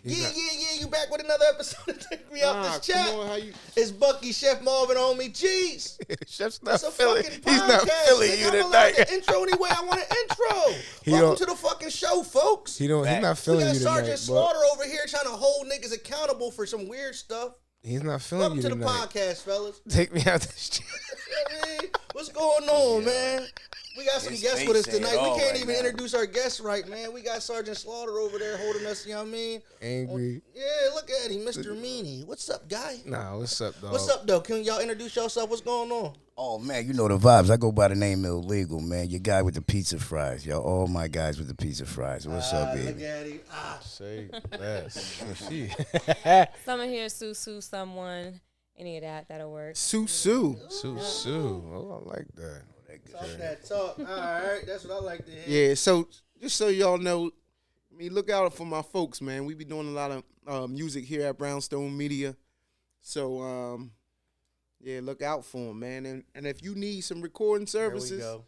Yeah, you back with another episode of Take Me Out This Chat. Come on, It's Bucky, Chef Marvin on me. Jeez. Chef's not It's a feeling. fucking He's not podcast, feeling nigga. you I'm allowed tonight. to intro any way I want to intro. Welcome to the fucking show, folks. He's not feeling you We got tonight. Sergeant Slaughter over here trying to hold niggas accountable for some weird stuff. He's not feeling you Welcome to tonight. the podcast, fellas. Take me out this chat. What's going on, man? We got some guests with us tonight. We can't even introduce our guests right, man. We got Sergeant Slaughter over there holding us, you know what I mean? Angry. Yeah, look at him, Mr. Meanie. What's up, guy? Nah, what's up, dog? What's up, though? Can y'all introduce yourself? What's going on? Oh, man, you know the vibes. I go by the name Illegal, man. Your guy with the pizza fries. Y'all, all my guys with the pizza fries. What's up, baby? Look at him. Say less. Someone here, Susu, someone. Any of that'll work. Sue. Sue. Oh, I like that. Talk that talk. All right, that's what I like to hear. Yeah, so just so y'all know, I mean, look out for my folks, man. We be doing a lot of music here at Brownstone Media. So, yeah, look out for them, man. And if you need some recording services, There we go.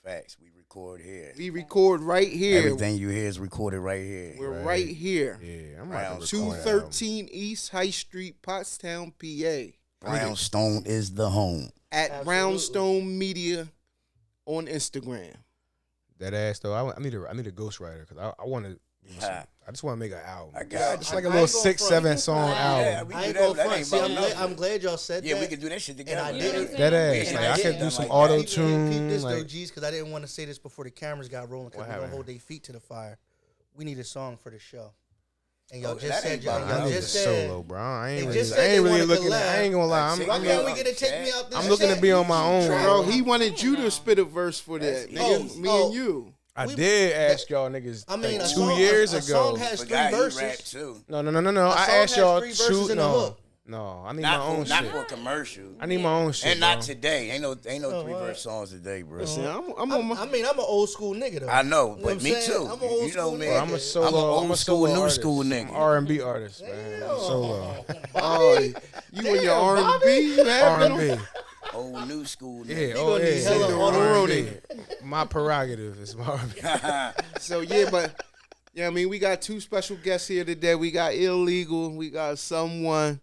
Facts. We record here. we record right here. Everything you hear is recorded right here. We're right here. Yeah, I'm about to record that 213 East High Street, Pottstown, PA. Brownstone is the home. At Absolutely. Brownstone Media on Instagram. That ass though. I need a ghostwriter because I want to. I just want to make an album. I got Just you. like a I little ain't gonna 6-7 front. song Yeah, album. we I do ain't that, gonna but that front. ain't See, about I'm nothing. glad y'all said Yeah, that. we can do that shit together. I man. did. That ass. Yeah, Like I yeah, could do yeah, some like auto Peep tune. this though, Like G's, because I didn't want to say this before the cameras got rolling because What we don't happened? hold their feet to the fire. We need a song for the show. And y'all Oh, just that said ain't y'all, about I y'all need a just said. solo, bro. I ain't They really, just I said ain't they really wanted to looking. I ain't gonna lie. Like, Why I'm- can't we get a take me out this I'm looking to chat? be on my own, Bro, bro. he wanted you to spit a verse for that, nigga. Oh, Me oh. and you. I We- did ask y'all niggas I mean, like a 2 song, years a ago. song has But 3 guy, he verses. rap too. No. I song asked has y'all 3 verses 2. and a hook. No. I need my own Not shit. for a commercial. I need my own shit. And not bro. today. Ain't no Oh, 3-verse songs today, bro. Listen, I'm on my. I mean, I'm an old school nigga though. I know, You know what but I'm me saying? too. I'm an old You know school me. nigga. I'm a solo. I'm an old a school, solo new artist. school nigga. R&B artist, man. I'm solo. Oh, you and your R&B, you having them? R&B. Old new school Yeah. nigga. Oh gonna need yeah. hella on the R&B. My prerogative is my R&B. So yeah, but yeah, I mean, we got 2 special guests here today. We got Illegal. We got someone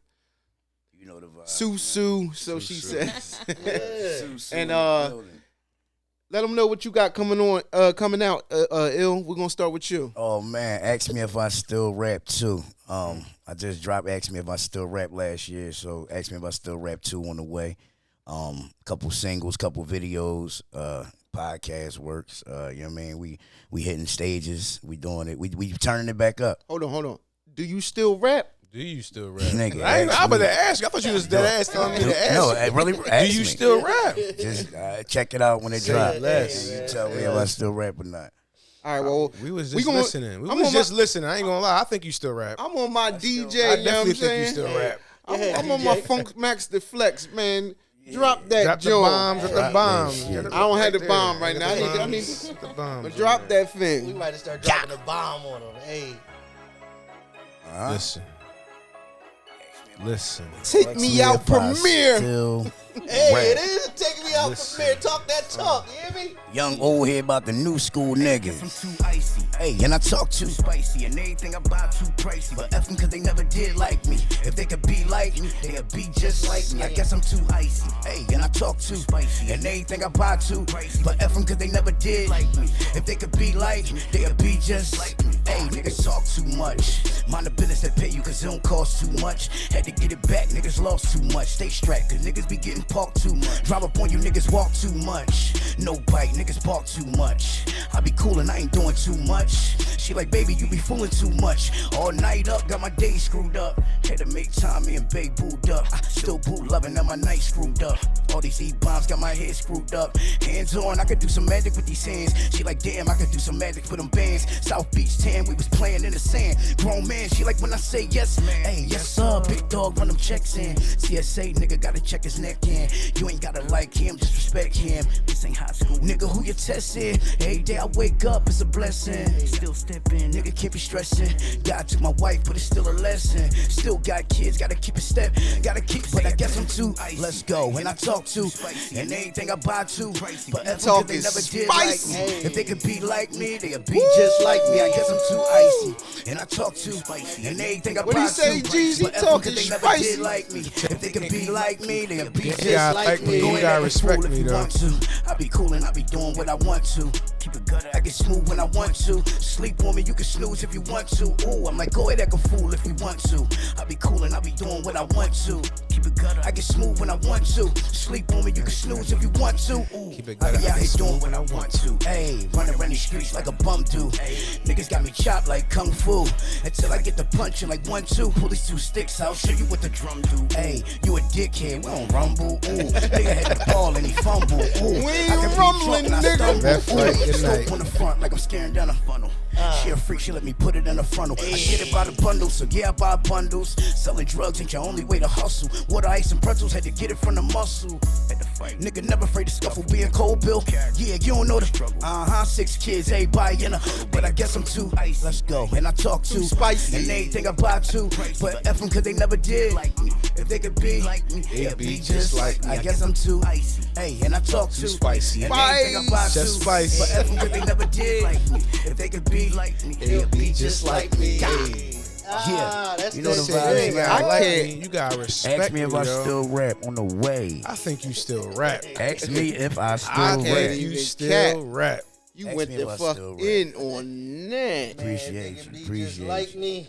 You know the vibe. Sue. So she says, Sue And, in the building. let them know what you got coming out. Ill. We're gonna start with you. Oh man, ask me if I still rap too. I just dropped Ask Me If I Still Rap last year, so Ask Me If I Still Rap 2 on the way. Couple singles, couple videos, podcast works. You know what I mean? We hitting stages, we doing it, we turning it back up. Hold on. Do you still rap? Do you still rap? Nigga, I ask about me. to ask you. I thought you was dead ass telling me to ask. No, you. I really Do ask you me. still rap? Just check it out when it drops. less. You tell me if I still rap or not. All right. Well, We was we just gonna- listening. We I'm was on just listening. I ain't gonna lie. I think you still rap. I'm on my DJ. I You know what I'm definitely think you saying? still rap. I'm on my Funk Max the Flex, man. Drop that Drop the joint. bombs. Drop the Drop bombs. that shit. I don't have the Right bomb there. right now. I need Drop the bombs. drop that We thing. might have started dropping a bomb on them. Hey, Listen. Take me out, premiere. it is taking me out Listen. from there. Talk that talk. You hear me? Young old head about the new school niggas. I'm too icy. Hey, and I talk too spicy. And everything I buy too pricey. But F them cause they never did like me. If they could be like me, they'd be just like me. I guess I'm too icy. Hey, and I talk too spicy. And everything I buy too pricey. But F them cause they never did like me. If they could be like me, they'd be just like me. Hey, niggas talk too much. Mind the business that pay you cause it don't cost too much. Had to get it back, niggas lost too much. Stay strapped cause niggas be getting parked too much. Drive up on you, niggas walk too much. No bite, niggas bark too much. I be cool and I ain't doing too much. She like, baby, you be fooling too much. All night up, got my day screwed up. Had to make time, me and babe booed up. I still boot loving, now my night screwed up. All these E-bombs got my head screwed up. Hands on, I could do some magic with these hands. She like, damn, I could do some magic for them bands. South Beach 10, we was playing in the sand. Grown man, she like when I say yes, man. Hey, yes sir, big dog, run them checks in. CSA, nigga, gotta check his neck in. You ain't gotta like him, just respect him. This ain't high school, nigga, who you testing? Every day I wake up, it's a blessing. Still stepping, nigga, can't be stressing. God took my wife, but it's still a lesson. Still got kids, gotta keep it step. Gotta keep, but I guess I'm too icy. Let's go, and I talk to, and everything I buy too. But F them 'cause they never did like me. If they could be like me, they'd be just like me. I guess I'm too icy, and I talk too spicy, and everything I What he buy say, too. Jeezy? But Talking they never spicy. did like me. If they could be like me, they'll be just gotta like like me. me. Go You ahead gotta and respect fool if me, you though. want to. I be cool and I be doing what I want to. Keep it gutter, I get smooth when I want to. Sleep on me, you can snooze if you want to. Ooh, I'm like, go ahead, act a fool if you want to. I be cool and I be doing what I want to. Keep it gutter, I get smooth when I want to. Sleep on me, you can snooze if you want to. Ooh, Keep it I gutter, be I out here get doing smooth what I want to. Hey, running around these streets like a bum do. Niggas got me chopped like kung fu. Until I get the punching like 1, 2. Pull these 2 sticks, I'll show you what the drum do. Hey, you a dickhead, we don't rumble. Ooh, nigga had the ball and he fumble. Ooh, We I ain't can be rumbling, drunk and I nigga. stumble. Left, right, Ooh, good smoke night. on the front like I'm staring down a funnel. She a freak, she let me put it in a frontal. I get it by the bundle, so yeah, I buy bundles. Selling drugs ain't your only way to hustle. Water, ice, and pretzels, had to get it from the muscle. Had to fight. Nigga never afraid to scuffle, being cold, Bill. Yeah, you don't know the struggle. 6 kids, everybody in a. But I guess I'm too ice. Let's go. And I talk too spicy. And everything I buy too. But F them cause they never did like me. If they could be like me, they'd be just like me. I guess I'm too icy. Hey, and I talk too spicy. And everything I buy Just too. spicy. But F them cause they never did like me. If they could be like me, they'll be just like me. Yeah, that's you know the that vibes. shit. You gotta like can't- me. You gotta respect Ask me if I yo. still rap on the way. I think you still rap. Ask me if I I still can't think rap. even you cat. still rap. You Ask went me the if I fuck still rap. in on that. Appreciation, Just appreciation. like me.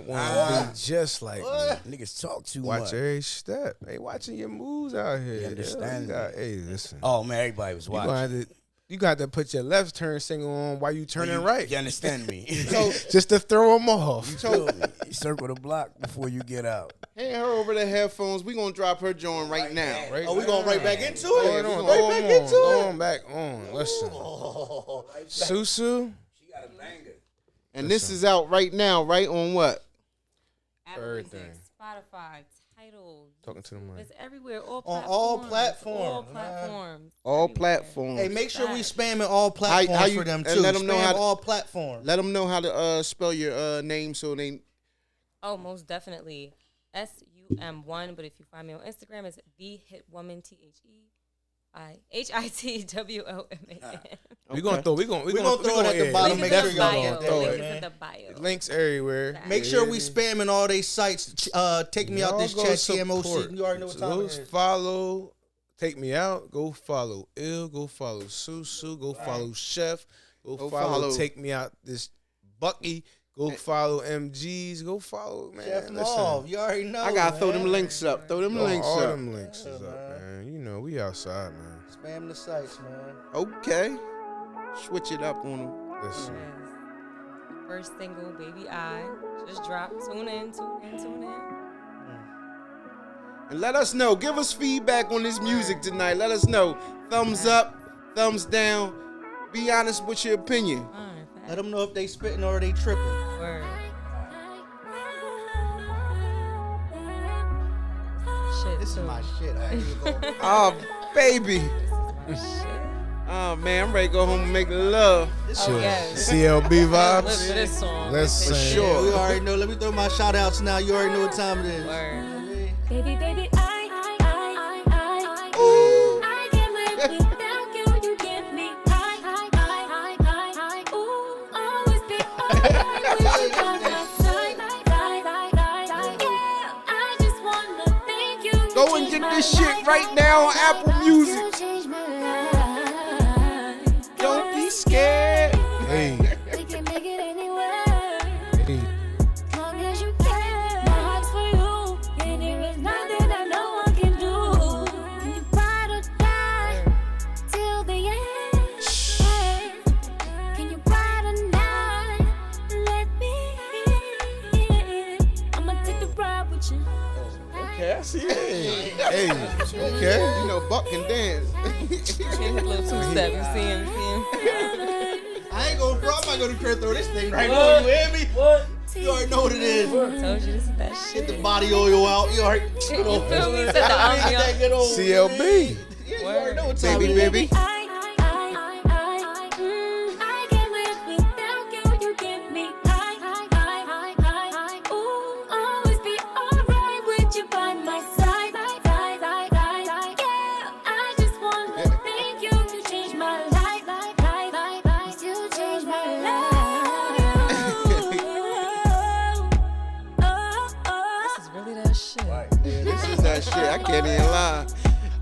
Wanna be just like me. Niggas talk too Watch much. every step. Hey, watching your moves out here. You yo. understand You got- Hey, listen. Oh man, everybody was You gonna watching. have to. You got to put your left turn signal on while you turning right. You understand me? Just to throw them off. Feel me? You circle the block before you get out. Hand her over the headphones. We gonna drop her joint right now. Right Oh, we going right back into Go it. on, Right go back on, into go it. on back on. Listen, Susu. And this is out right now, right on what? Apple Everything. Music, Spotify, Tidal. Talking to the mic. It's everywhere. All On platforms. all platforms, All man. platforms. All everywhere. platforms. Hey, make sure we spamming all platforms how you- for them and too. let 'em know Spam how to- all platforms. Let them know how to spell your name so they. Oh, most definitely. SUM1, but if you find me on Instagram, it's the hit woman THEIHITWOMAN. We gonna throw. We gonna throw it at the yeah, bottom, we make Link sure in y'all the bio. gonna throw Link it, is in man. the bio. links everywhere. Make sure we spamming all they sites. Take me out Y'all this go chat support. TMOC. You already know what time Go it is. follow. Take me out. Go follow Ill. Go follow Susu. Go follow Chef. Go follow. Take me out this Bucky. Go follow MGs. Go follow man. Jeff Listen. Mauve, you already know. I gotta throw them man. links up. Throw them All links up. them links is up, man. You know we outside, man. Spam the sites, man. Okay. Switch it up on them. Listen. Yes. First single, Baby I, just dropped. Tune in. And let us know. Give us feedback on this music tonight. Let us know. Thumbs up, thumbs down. Be honest with your opinion. Let them know if they spitting or they tripping. Word. Shit, This is too. my shit. All right, here you go. Oh, baby. Shit. Oh, man. I'm ready to go home and make love. Oh, yes. CLB Live vibes. for this song. Listen. For sure. We already know. Let me throw my shout outs now. You already know what time it is. Word. Baby, baby, I can't live without you. You give me ooh, always be alright with you by my side. Yeah, I just wanna thank you. Go and get this shit right now on Apple Music. You changed my life. Don't be scared. Hey. We can make it anywhere. Hey. Long as you care, my heart's for you, and there is nothing that no one can do. Can you ride or die till the end? Can you ride or not? Let me in. I'ma take the ride with you. Okay, I see it. Hey. Okay. You know, Buck can dance. His little two-step. You see him? I ain't gonna front. I'm not gonna try to throw this thing right now. You hear me? What? You already know what it is. Told you this is that Get shit. the body oil out. You already. You feel me? Set the Get ambiance. that good old CLB. Yeah, you already know what time Baby, it is. baby. I can't live without you. You give me ooh, always be alright with you by my side. Yeah, I just wanna thank you. You changed my life. You changed my life. This is that shit. I can't even lie.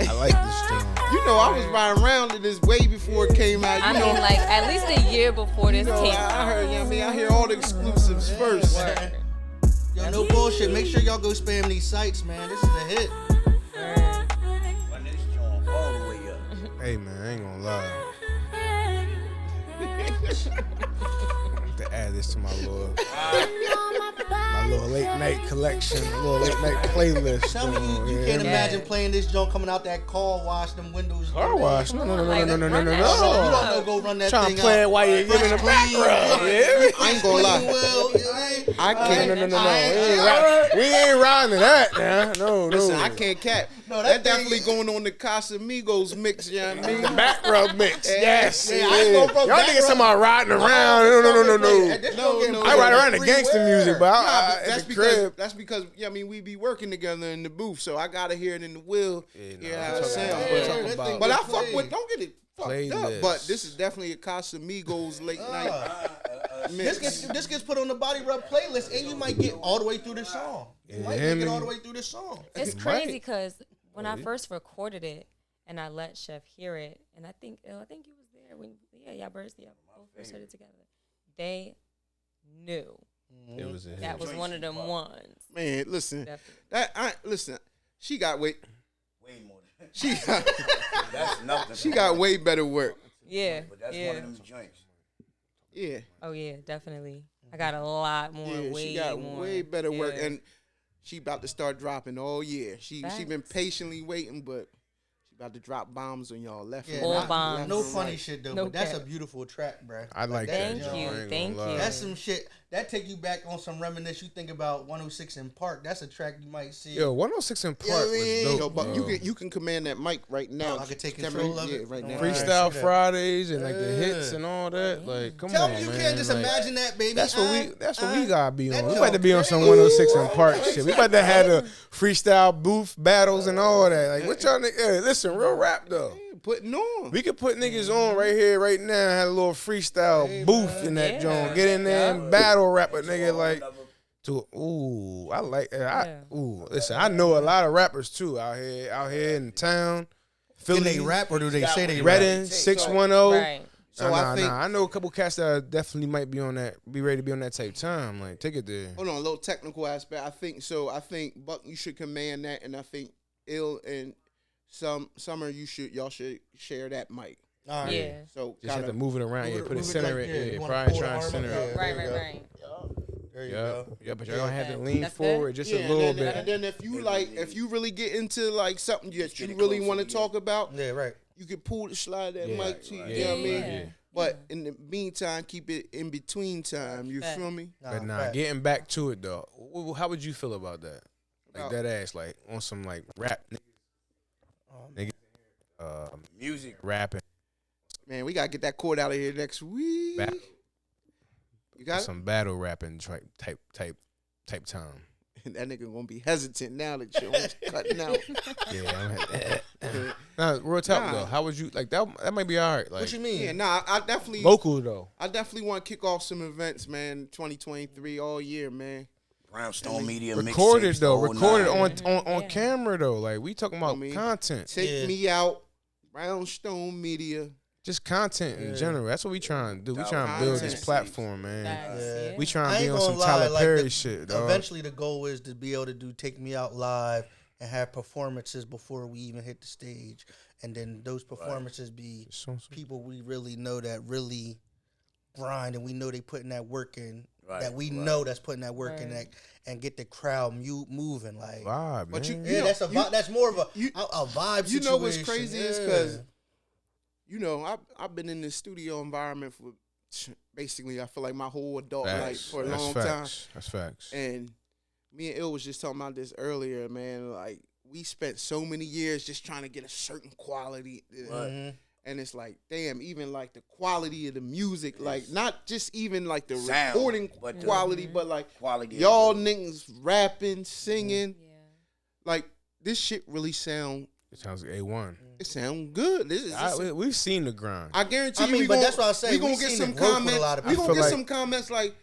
I like this joint. You know, I was riding around to this way before it came out. I mean, like at least a year before this came I out. heard. I mean, I hear all the exclusives first. Word. Yo, no bullshit. Make sure y'all go spam these sites, man. This is a hit. Run this joint all the way up. Hey man, I ain't gonna lie. To add this to my little late night collection, little late night playlist. Tell me you can't imagine playing this joint coming out that car wash, them windows. Car wash? No. You don't know go run that Trying thing to play it out. while you're giving a back rub. Yeah. I ain't gonna lie. Well, I can't. No. We ain't riding to that now. No. Listen, I can't cap. No, that that definitely going on the Casamigos mix. You know what I mean? Back rub mix. Yes. Yeah, I ain't gonna fuck Y'all back niggas talking rub. about riding around. No. I ride around the gangster music, but That's at the because crib. I mean we be working together in the booth, so I gotta hear it in the wheel. How it sound. talking about- But I fuck with. Don't get it fucked Playlist. up. But this is definitely a Casamigos late night mix. This gets put on the body rub playlist, and you might get all the way through this song. You might make it all the way through this song. It's crazy because when I first recorded it and I let Chef hear it, and I think you was there when y'all both first heard it together. They knew It was a hit. that was one of them ones. Man, listen. Definitely. Listen. She got way more than She got that's nothing. she got way better work. Yeah. But that's Yeah. one of them joints. Yeah. Oh yeah, definitely. I got a lot more. Yeah, way she got more. way better work, Yeah. and she about to start dropping all year. She been Facts. patiently waiting, but she about to drop bombs on y'all left. Yeah, and All right, bombs. left No and funny right. shit though, No but that's cap. a beautiful track, bruh. I like Thank that. you, joint, I ain't thank gonna you. lie. That's some shit that take you back on some reminisce. You think about 106 in Park. That's a track you might see. Yo, 106 in Park I mean? was Yo, dope. but bro. you can command that mic right now. I can take Tell me- control of yeah, it? right now. Alright. Freestyle see that. Fridays and like the hits and all that. Like, come Tell on, me you man. can't just Like, imagine that, baby. That's what we gotta be that on. We joint about to be on some crazy. 106 in Park shit. We about to have the freestyle booth battles and all that. Like, what y'all niggas? Hey, listen, real rap though. Putting on. We could put niggas on right here, right now. Have a little freestyle booth in that Yeah. joint. Get in there and battle rap a nigga like. Ooh, I like. Listen, I know a lot of rappers too out here in town. Can Philly, they rap or do they say they rap? Reading, 610. Right. So I think. I know a couple cats that definitely might be on that, be ready to be on that type time. Like, take it there. Hold on, a little technical aspect. I think so. I think Buck, you should command that, and I think Ill and Summer, y'all should share that mic. All right. Yeah. So Just have to kinda, move it around. Move Yeah, it- put it move it center like it. that. Yeah, You wanna probably pull try the and arm center up? it. Yeah. Right. There you Right. go. Right. There you Yeah, go. yeah, but y'all gonna have to lean That's forward good? just yeah, a little and then, bit. and then if you really get into like something that you really want to talk about, Yeah, right. you can pull the slide that Yeah, mic to you. right. You know what I mean? Yeah. But in the meantime, keep it in between time. You Fact. feel me? But nah, fact. getting back to it though, how would you feel about that? Like About- that ass, like on some like rap, niggas, Music. rapping, Man, we gotta get that cord out of here next week. Battle. You got it? some battle rapping type time. That nigga gonna be hesitant now that you're cutting out. Yeah, nah, real talk Nah. though. How would you like that? That might be all right. Like What you mean? Yeah, nah, I definitely local though. I definitely want to kick off some events, man. 2023 all year, man. Brownstone Media Recorded mixtapes, though, the whole recorded nine. on Yeah. camera though. Like we talking about I mean, content, Take Yeah. me out, Brownstone Media. just content in general. That's what we trying to do. We trying to build this Content. platform, man. Facts, Yeah. yeah. We trying I to be ain't on gonna some lie, Tyler like, Perry shit, dog. Eventually, the goal is to be able to do Take Me Out live and have performances before we even hit the stage, and then those performances be people we really know that really grind, and we know they putting that work in. Right, that we right. know that's putting that work in, Right. that and get the crowd moving. Like, Vibe, But man. yeah, that's a you- that's more of a you- vibe. You know what's situation. crazy is Yeah. because, you know, I've been in this studio environment for basically I feel like my whole adult life Facts. for a That's long facts. time. That's facts. And me and Il was just talking about this earlier, man. Like we spent so many years just trying to get a certain quality, Mhm. and it's like, damn, even like the quality of the music, like not just even like the Sound, recording but the quality, but like Quality. of y'all the- niggas rapping, singing, Yeah. like this shit really sound. It sounds like A1. It sound good. This is. We've seen the grind. I guarantee I you. mean, we but gon- that's what I say. We gonna We get seen some the growth with a comments. lot of We people. gonna I get feel some comments like,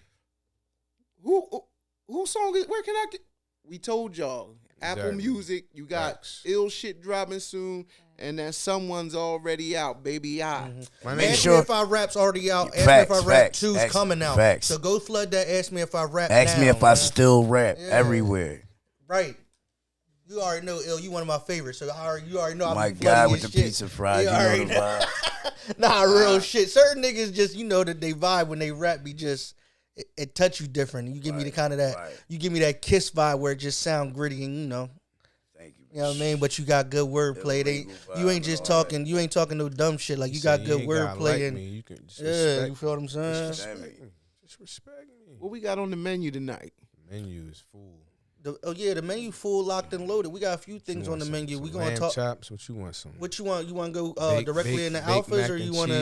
who song is? Where can I get? we told y'all. Apple Exactly. Music, you got Facts. ill shit dropping soon, and then someone's already out, baby. My name Ask me if I rap's already out. Ask me if I rap 2's coming out. Facts. So go flood that. Ask me if I rap. Ask me now, if I man. still rap everywhere. Right. You already know, Ill. You one of my favorites. So you already know. My I'm guy with the shit. pizza fries. You You know already the know. vibe. Nah, real shit. Certain niggas just that they vibe when they rap. Be just it touch you different. You give me the kind of that. Right. You give me that Kiss vibe where it just sound gritty and Thank you. You know what I mean? But you got good wordplay. You ain't just talking. You ain't talking no dumb shit. Like you got good wordplay and you can yeah. You feel what I'm saying? Just respect me. What we got on the menu tonight? Menu is full. The menu full, locked and loaded. We got a few things on the menu. We gonna talk. Chops. What you want? Some. What you want? You want to go directly in the alphas, or you want to?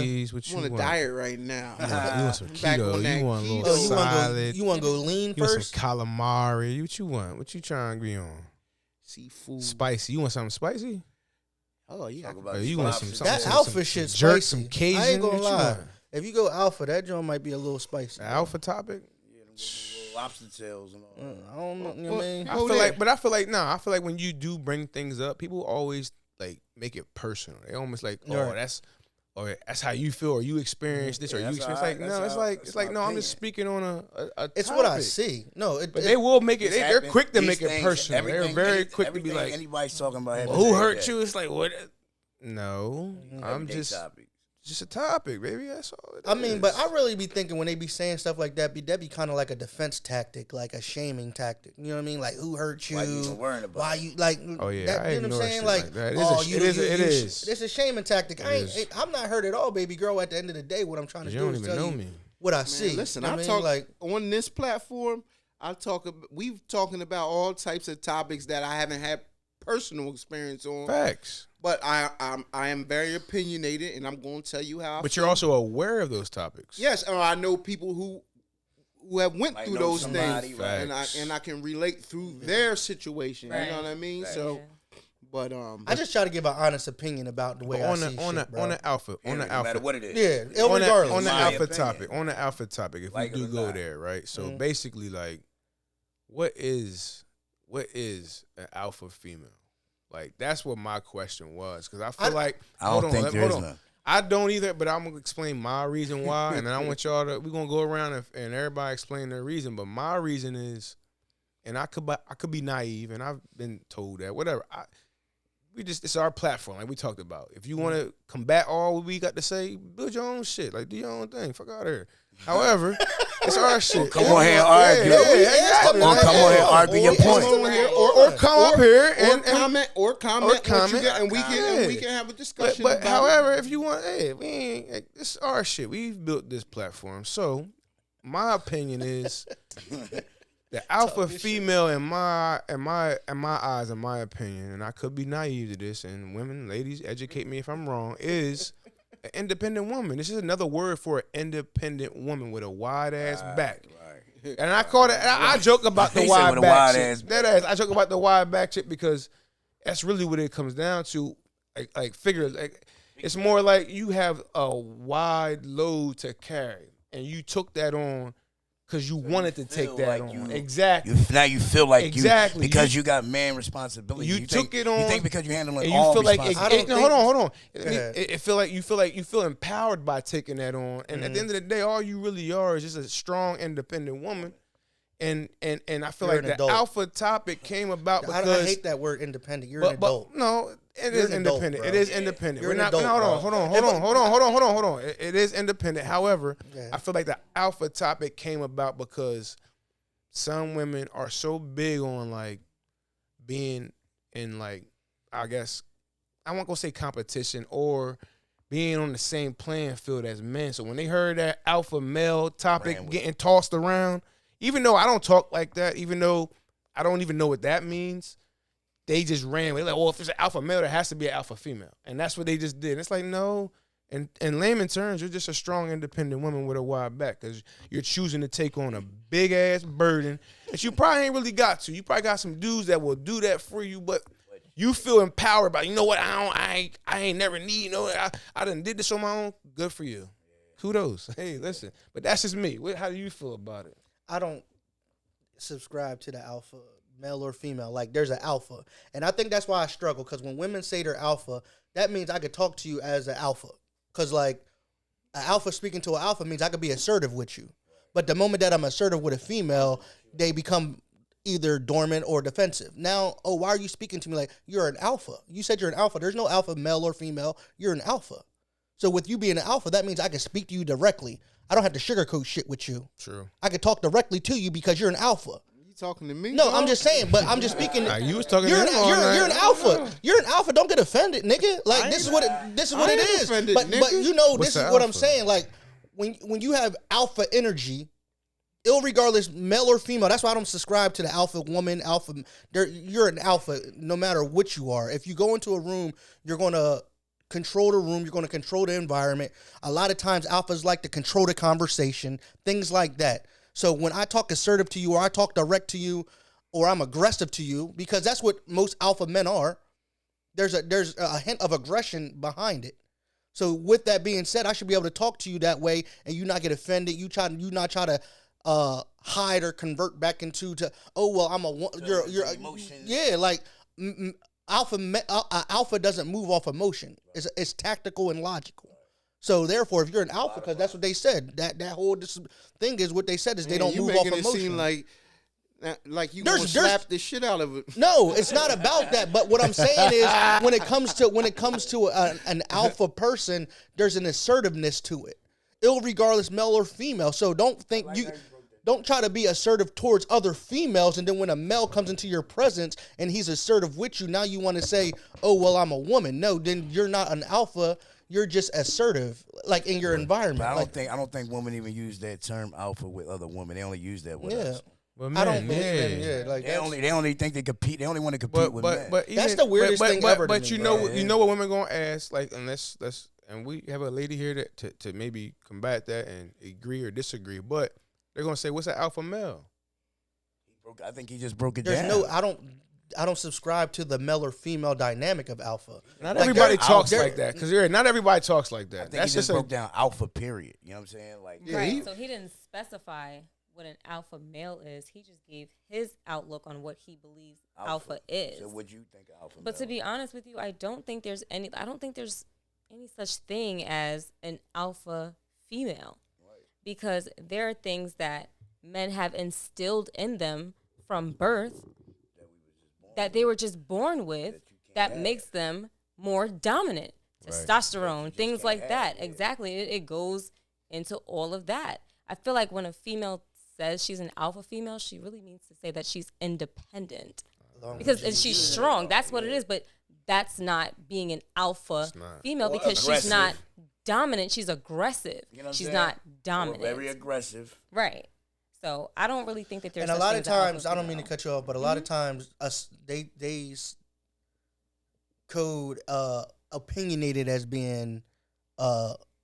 I'm on a diet right now. You want some Back keto? on that You want a little keto. salad? You want to go lean You want first? some calamari? What you want? What you trying to be on? Seafood. Spicy. You want something spicy? Oh yeah. You want some That some, alpha some shit jerk, spicy. some Cajun? I ain't gonna What you lie. want? If you go alpha, that joint might be a little spicy. The alpha topic? Lobster tails and all. I don't know. You know what I mean? I feel like when you do bring things up, people always like make it personal. They almost like, that's how you feel, or you experience this, or you experience no. I'm just speaking on a It's topic. what I see. No, But they will make it. They're quick to make it personal. They're very quick to be like, anybody's talking about who hurt you? It's like what? No, I'm Everyday just topic. just a topic, baby. That's all. I mean, but I really be thinking when they be saying stuff like that, that be kind of like a defense tactic, like a shaming tactic. You know what I mean? Like, who hurt you? Why you even worrying about Why it? you like? Oh yeah, that, I you know what I'm ignore saying? shit Like, like that. it is. It's a shaming tactic. I'm not hurt at all, baby girl. At the end of the day, what I'm trying to You do don't is even tell know you me. what I Man, see. listen, You know I what talk like on this platform. We've talking about all types of topics that I haven't had personal experience on. Facts. But I am very opinionated, and I'm going to tell you how. But you're also aware of those topics. Yes, I know people who have went Might through know those somebody, things, right. and I can relate through their situation. Right. You know what I mean? Right. So, but I just try to give an honest opinion about the way I see shit, bro. on the alpha, No matter what it is. Yeah, on regardless. the My alpha opinion. topic, if Like it we or do go not. there, right? So basically, like, what is an alpha female? Like, that's what my question was, because I feel like I don't think there's none. I don't either, but I'm gonna explain my reason why, and then I want y'all to. We're gonna go around and everybody explain their reason. But my reason is, and I could be naive, and I've been told that whatever. It's our platform, like we talked about. If you want to combat all we got to say, build your own shit, like do your own thing. Fuck out of here. However, it's our shit. Come on here and argue. exactly. Or come on here and argue your point. Or come up here and comment what you got, and we can have a discussion. But about however, if you want, we ain't. This is our shit. We've built this platform. So my opinion is the alpha female in my eyes, in my opinion, and I could be naive to this, and women, ladies, educate me if I'm wrong, is an independent woman. This is another word for an independent woman with a wide ass back. Right. And I call it. I joke about the He said wide with a back wide shit. ass That ass. I joke about the wide back shit because that's really what it comes down to. Like figure. Like it's more like you have a wide load to carry, and you took that on because you wanted to take that like on. you- Exactly. Now you feel like Exactly. because you got man responsibility. You took it on, You think because you're handling and you all feel like responsibility. hold on. Go ahead. It feel like you feel empowered by taking that on, and at the end of the day, all you really are is just a strong, independent woman. And I feel You're like an the adult. alpha topic came about because I hate that word independent. You're an adult. no, it You're is an adult, independent. bro. It is independent. You're We're an not. adult, Hold bro. on. It is independent. However, Yeah. I feel like the alpha topic came about because some women are so big on like being in like, I guess I won't go say competition or being on the same playing field as men. So when they heard that alpha male topic getting tossed around, even though I don't talk like that, even though I don't even know what that means, they just ran with it. Like, well, if it's an alpha male, there has to be an alpha female. And that's what they just did. And it's like, no. And in layman terms, you're just a strong, independent woman with a wide back because you're choosing to take on a big-ass burden that you probably ain't really got to. You probably got some dudes that will do that for you, but you feel empowered by, you know what, I ain't never need, I done did this on my own. Good for you. Kudos. Hey, listen. But that's just me. How do you feel about it? I don't subscribe to the alpha male or female. Like there's an alpha, and I think that's why I struggle. Because when women say they're alpha, that means I could talk to you as an alpha. Because like an alpha speaking to an alpha means I could be assertive with you. But the moment that I'm assertive with a female, they become either dormant or defensive. Now, why are you speaking to me like you're an alpha? You said you're an alpha. There's no alpha male or female. You're an alpha. So with you being an alpha, that means I can speak to you directly. I don't have to sugarcoat shit with you. True. I can talk directly to you because you're an alpha. You talking to me? No, dog? I'm just saying, but I'm just speaking. You was talking You're to an, him all night. you're an alpha. You're an alpha. Don't get offended, nigga. Like this is what it is. Offended, But you know, What's this is the what I'm alpha? saying. Like when you have alpha energy, irregardless male or female, that's why I don't subscribe to the alpha woman, alpha. You're an alpha no matter what you are. If you go into a room, you're going to control the room. You're going to control the environment. A lot of times alphas like to control the conversation, things like that. So when I talk assertive to you or I talk direct to you or I'm aggressive to you, because that's what most alpha men are, there's a hint of aggression behind it. So with that being said, I should be able to talk to you that way and you not get offended. You not try to hide or convert back into I'm a you're yeah, like alpha doesn't move off emotion. It's tactical and logical. So therefore, if you're an alpha, because that's what they said, that whole thing is what they said is they don't move off emotion. You making it seem like you gonna slap the shit out of it. No, it's not about that. But what I'm saying is, when it comes to an alpha person, there's an assertiveness to it, irregardless male or female. So don't try to be assertive towards other females, and then when a male comes into your presence and he's assertive with you, now you want to say, "Oh, well, I'm a woman." No, then you're not an alpha. You're just assertive, like in your environment. But I don't think women even use that term alpha with other women. They only use that with us. Well, man, I don't believe in like they only think they compete. They only want to compete with men. But that's the weirdest thing ever. But to you me, know what women gonna ask, like, and and we have a lady here to maybe combat that and agree or disagree. But they're gonna say, "What's an alpha male?" I think he just broke it There's down. I don't subscribe to the male or female dynamic of alpha. Not everybody talks like that, because not everybody talks like that. I think That's he just broke down alpha. Period. You know what I'm saying? Like, Right. So he didn't specify what an alpha male is. He just gave his outlook on what he believes alpha is. So what you think of alpha But male? to be honest with you, I don't think there's any such thing as an alpha female. Right. Because there are things that men have instilled in them from birth that they were just born with that makes them more dominant. Testosterone, things like that. Exactly. It goes into all of that. I feel like when a female says she's an alpha female, she really means to say that she's independent. And she's strong. That's what it is. But that's not being an alpha female because she's not dominant. She's aggressive. You know she's not dominant. Very aggressive. Right. So I don't really think that there's. And a lot of times, I don't mean to cut you off, but a lot of times, they code opinionated as being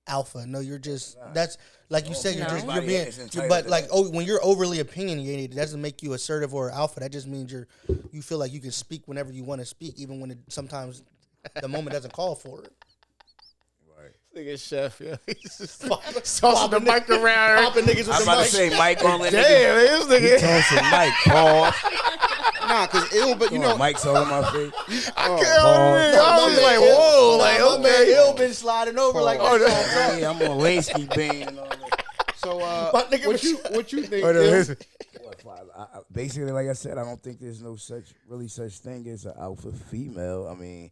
alpha. No, you're just that's like you said. You're being, but like when you're overly opinionated, it doesn't make you assertive or alpha. That just means you feel like you can speak whenever you want to speak, even when sometimes the moment doesn't call for it. Nigga chef, yeah. He's just tossing the mic around. Popping niggas with I'm the about mic. to say Mike on it. Damn, this nigga. Tossing Mike, Paul. Nah, because ill, but you know, Mike's all in my face. I was like, whoa, like, okay. Ill been sliding over like that. Yeah, I'm on Lacy Bean and all that. So, what you think? Basically, like I said, I don't think there's no such thing as an alpha female. I mean,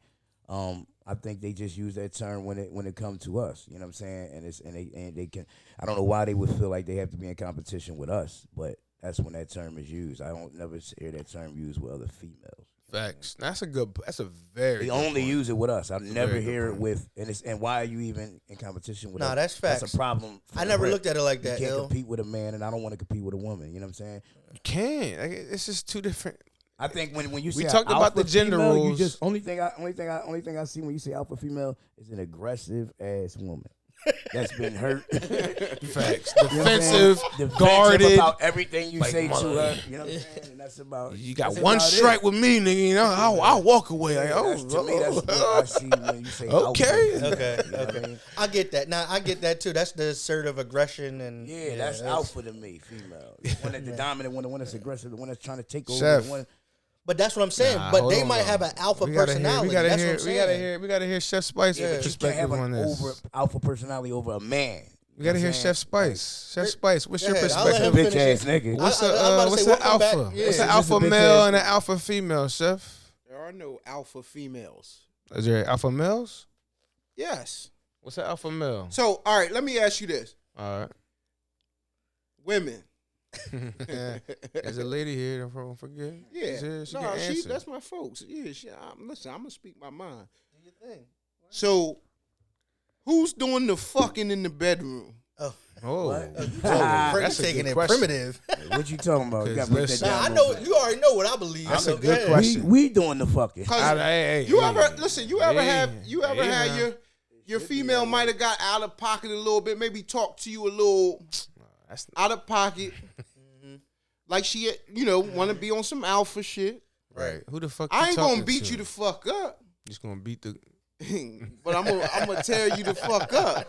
I think they just use that term when it comes to us. You know what I'm saying? And they can. I don't know why they would feel like they have to be in competition with us, but that's when that term is used. I don't never hear that term used with other females. Facts. That's a very. They only use it with us. I never hear it with and why are you even in competition with us? Nah, that's facts. That's a problem. I never looked at it like that. You can't compete with a man, and I don't want to compete with a woman. You know what I'm saying? You can. Like, it's just two different. I think when you say we talked about the gender female, rules. You just only thing I see when you say alpha female is an aggressive ass woman that's been hurt. Facts. Defensive, guarded about everything you say to her. You know what I'm saying? And that's about. You got one strike with me, nigga. You know, I'll walk away. Like, to me, that's what I see when you say okay. Alpha. Okay. You know what I mean? I get that. Now I get that too. That's the assertive aggression and that's alpha to me, female. The dominant one, the one that's aggressive, the one that's trying to take over. Chef. The one, But that's what I'm saying. Nah, but they hold might on. have an alpha We gotta personality. Hear, That's what I'm saying. we gotta hear Chef Spice Yeah. perspective on this. Over alpha personality over a man. We gotta hear Chef Spice. Chef Spice, what's your Go ahead, I'll let perspective? him Bitch finish ass it. nigga. What's I'm about to what's say, an we'll come back. alpha? Yeah. What's an Just a alpha bitch male ass and an alpha female, Chef? There are no alpha females. Is there alpha males? Yes. What's an alpha male? So, all right, let me ask you this. All right. Women. There's a lady here. Don't forget. Yeah. She's here. She no, can answer. that's my folks. Yeah, listen, I'm going to speak my mind. Do your thing. So, who's doing the fucking in the bedroom? Oh, That's taking it primitive. What you talking about? You gotta break that Listen, down I a know little bit. you already know what I believe. That's so a go good ahead. question. We doing the fucking. Hey, You hey, ever listen? You ever hey, had now. your female might have got out of pocket a little bit, maybe talk to you a little That's out of pocket, like she want to be on some alpha shit. right. Who the fuck? I ain't talking gonna beat to? you the fuck up, Just gonna beat the. but I'm gonna tear you the fuck up.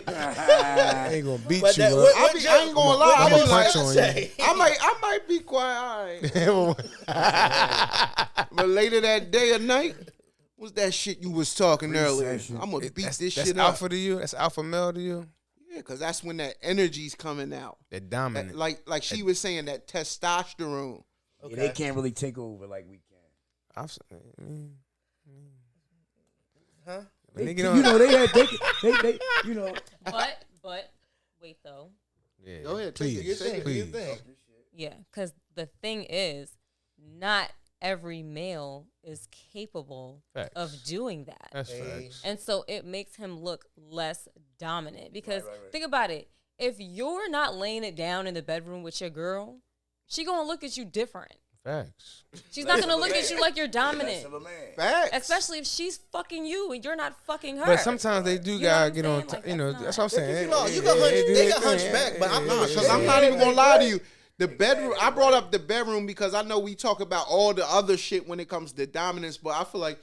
I ain't gonna beat But you that- up. what- I ain't gonna lie. I'ma I be punch like, on you. say? I might be quiet. All right. But later that day or night, what's that shit you was talking earlier? I'm gonna beat That's this that's shit alpha up. to you. That's alpha male to you. Yeah, because that's when that energy's coming out. That That- dominant. like she was saying, that testosterone. Yeah, they can't really take over like we can. I've, Huh? They, Nigga you don't- know they you know. But wait though. Yeah, Go ahead, please, take it, take it, please. Do your thing. Yeah, because the thing is, not every male is capable Facts. of doing that. That's Hey. facts. And so it makes him look less dominant. Because think about it. If you're not laying it down in the bedroom with your girl, she gonna look at you different. Facts. She's not gonna look at you like you're dominant. Facts. Especially if she's fucking you and you're not fucking her. But sometimes they do You know what gotta I'm get on. saying? Like, You know, that's that's what I'm saying. No, you can hunch. They can hunch back, but I'm not Because I'm not even gonna lie to you. The bedroom. I brought up the bedroom because I know we talk about all the other shit when it comes to dominance, but I feel like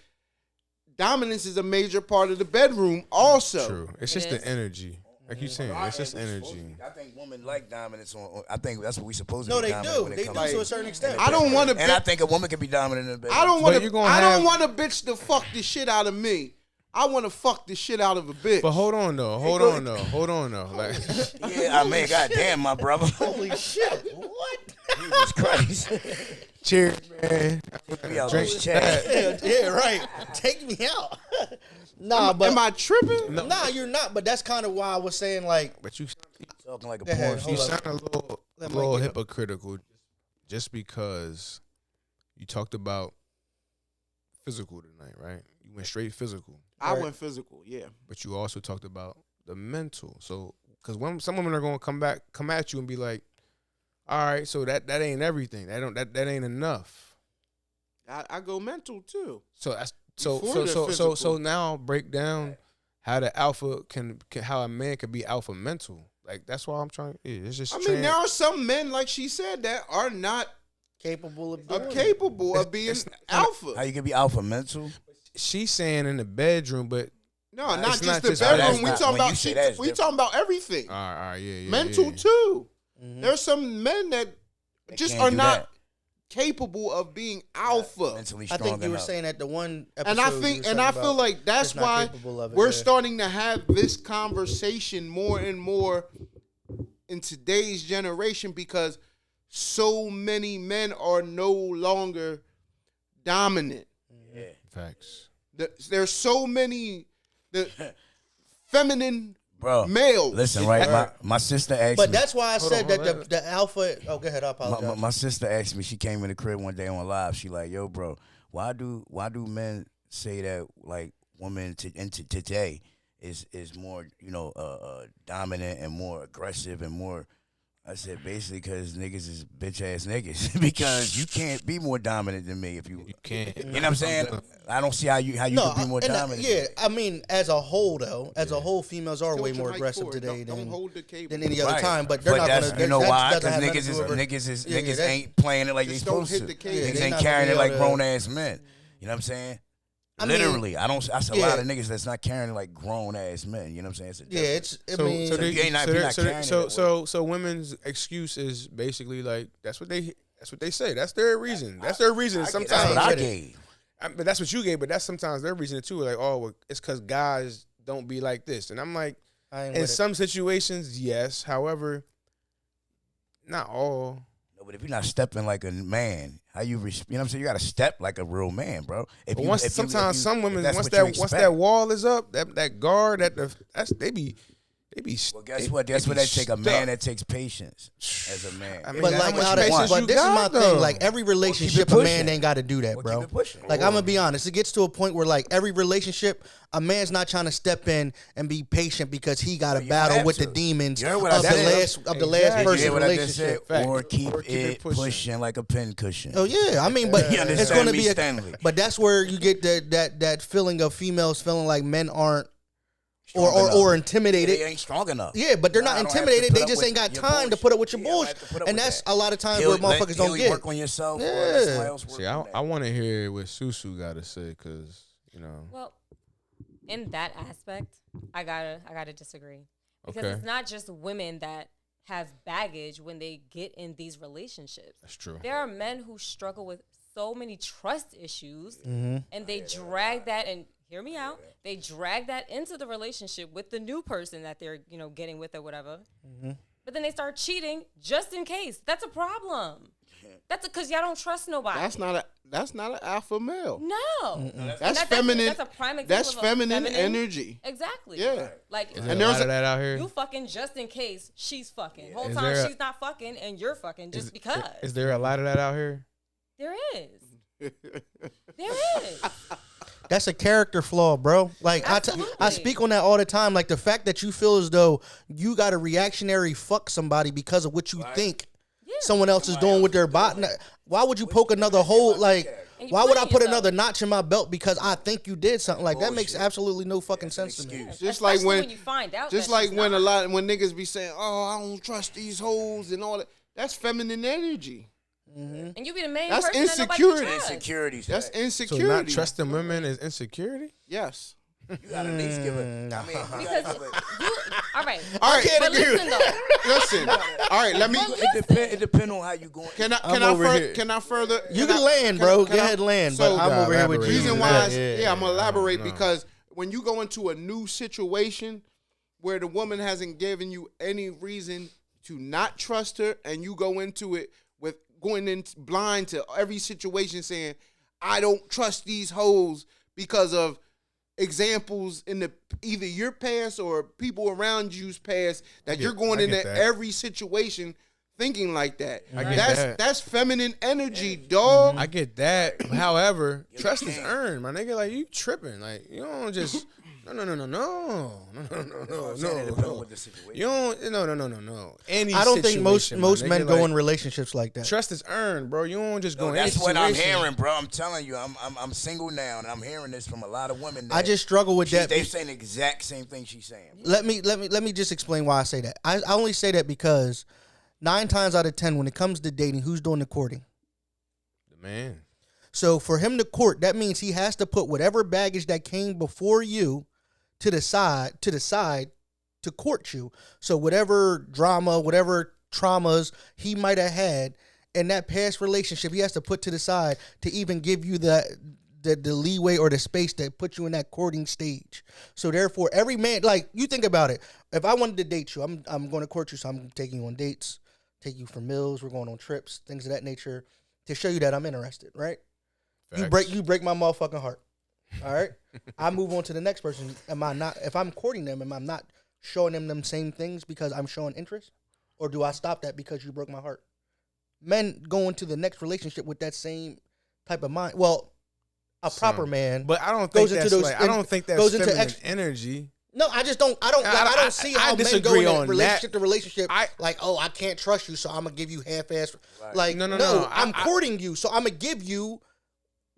dominance is a major part of the bedroom also. True. It's It just is. the energy. Like you saying, it's just energy. I think women like dominance I think that's what we supposed to No, be they dominant do. when it They do comes to a certain extent. I don't want to. And I think a woman can be dominant in the bed. I don't want But to. you gonna I have- don't want a bitch to fuck the shit out of me. I want to fuck the shit out of a bitch. But hold on though. Hold on though. Like, Yeah, I mean, goddamn, my brother. Holy shit! What? Jesus Christ. cheers, man. We out Drink this chat. Yeah, right. Take me out. Nah, but am I tripping? nah, you're not. But that's kind of why I was saying like, But you Talking like a Go ahead, porn hold you up. sound a Let little Mike get up. hypocritical, just because you talked about physical tonight, right? You went straight physical, I Right. went physical. Yeah. but you also talked about the mental. So, because some women are going to come at you and be like, "All right, so that ain't everything. That ain't enough." I go mental too. So that's Before the physical. so now break down how the alpha can how a man can be alpha mental. Like that's why I'm trying. Yeah, it's just. I mean, there are some men, like she said, that are not capable of doing it. capable of being alpha. How you can be alpha mental? she's saying in the bedroom, but No, not It's just not the just- bedroom. that's We not- talking when about you say that, it's we different. talking about everything. all right, yeah. Mental yeah. too. There's some men that They just can't are do not that. capable of being alpha. Mentally I strong think you were enough. saying that the one episode. And I you think, were and I talking feel about like that's is not why capable of it, we're yeah. starting to have this conversation more and more in today's generation because so many men are no longer dominant. Facts. There's so many the feminine Bro, males. listen, right? My sister asked But me. that's why I said on, that the alpha. Oh, go ahead. I apologize. My sister asked me. She came in the crib one day on live. She like, yo, bro, why do men say that like women into today is more dominant and more aggressive and more. I said basically because niggas is bitch ass niggas because you can't be more dominant than me if you. You can't. You know what I'm saying? I don't see how you no, can be more and dominant. yeah, I mean, as a whole, though, as a whole, females are Tilt way your more mic aggressive forward. today Don't hold the cable. than any other Right. time. But they're But not that's, going to. you know why? Because Because niggas that- ain't playing it like they Just don't supposed hit to. the cable. Yeah, Niggas they ain't not carrying gonna it be like able to- grown ass men. You know what I'm saying? I mean, Literally, that's a yeah. lot of niggas that's not carrying it like grown ass men. You know what I'm saying? It's a Yeah, difference. it's. I mean, you ain't not- if you're not carrying it that way. so women's excuse is basically like that's what they That's what they say. That's their reason. That's their reason. Sometimes That's what I gave. but that's what you gave. But that's sometimes their reason too. Like, oh, well, it's because guys don't be like this. And I'm like, in some situations, yes. However, not all. No, but if you're not stepping like a man, how you know what I'm saying? You got to step like a real man, bro. Sometimes some women, once that wall is up, that guard, they be. Well, guess what? That's what they take. A man that takes patience as a man. I mean, but like, this is my thing. Like every relationship, a man ain't got to do that, bro. Like I'm gonna be honest, it gets to a point where like every relationship, a man's not trying to step in and be patient because he got to battle with the demons of the last person relationship. Or keep it pushing like a pin cushion. Oh yeah, I mean, but it's gonna be but that's where you get that feeling of females feeling like men aren't. Or intimidated. They ain't strong enough. Yeah, but they're not intimidated. They just ain't got time to put up with your bullshit. And that's a lot of times where motherfuckers don't get. Work on yourself. Yeah. See, I want to hear what Susu got to say because, you know. Well, in that aspect, I gotta disagree. Because it's not just women that have baggage when they get in these relationships. That's true. There are men who struggle with so many trust issues, and they drag that and hear me out. They drag that into the relationship with the new person that they're, getting with or whatever. But then they start cheating just in case. That's a problem. That's because y'all don't trust nobody. That's not an alpha male. No. That's feminine. That's a prime example. That's feminine energy. Exactly. Yeah. Like, is there a lot of that out here? You fucking just in case she's fucking. Whole time she's not fucking and you're fucking just because. Is there a lot of that out here? There is. There is. That's a character flaw, bro. Like I speak on that all the time. Like the fact that you feel as though you got a reactionary fuck somebody because of what you think someone else is doing with their body. Why would you poke another hole? Like, why would I put another notch in my belt because I think you did something? Like that makes absolutely no fucking sense to me. Just like when you find out. Just like when when niggas be saying, "Oh, I don't trust these hoes" and all that. That's feminine energy. And you be the main that's person insecurity. That insecurity. That's insecurity. So not trusting women is insecurity? Yes. You gotta at least give it. I mean, all right. I can't but agree. Listen, All right. Let me. It depends on how you going. Can I further? You can land, bro. Go ahead, land. So but I'm over here with you. Reason why? I'm gonna elaborate because when you go into a new situation where the woman hasn't given you any reason to not trust her, and you go into it with going in blind to every situation saying, I don't trust these hoes because of examples in the either your past or people around you's past that you're going into every situation thinking like that. That's feminine energy, dog. I get that. However, trust is earned, my nigga. Like you tripping. Like you don't just No. You don't. No. I don't think most men go in relationships like that. Trust is earned, bro. You don't just go. That's what I'm hearing, bro. I'm telling you, I'm single now, and I'm hearing this from a lot of women. I just struggle with that. They're saying the exact same thing she's saying. Let me just explain why I say that. I only say that because 9 times out of 10, when it comes to dating, who's doing the courting? The man. So for him to court, that means he has to put whatever baggage that came before you to the side to court you. So whatever drama, whatever traumas he might have had in that past relationship, he has to put to the side to even give you the leeway or the space to put you in that courting stage. So therefore, every man, like you think about it, if I wanted to date you, I'm going to court you, so I'm taking you on dates, take you for meals, we're going on trips, things of that nature, to show you that I'm interested, right? Facts. You break my motherfucking heart. All right? I move on to the next person. If I'm courting them, am I not showing them same things because I'm showing interest? Or do I stop that because you broke my heart? Men go into the next relationship with that same type of mind. Well, a proper man, but I don't think that's I don't think that's goes feminine energy. No, I just don't. I don't see how men go in relationship to relationship. I can't trust you, so I'm gonna give you half-ass. Right. Like, no. I'm courting you, so I'm gonna give you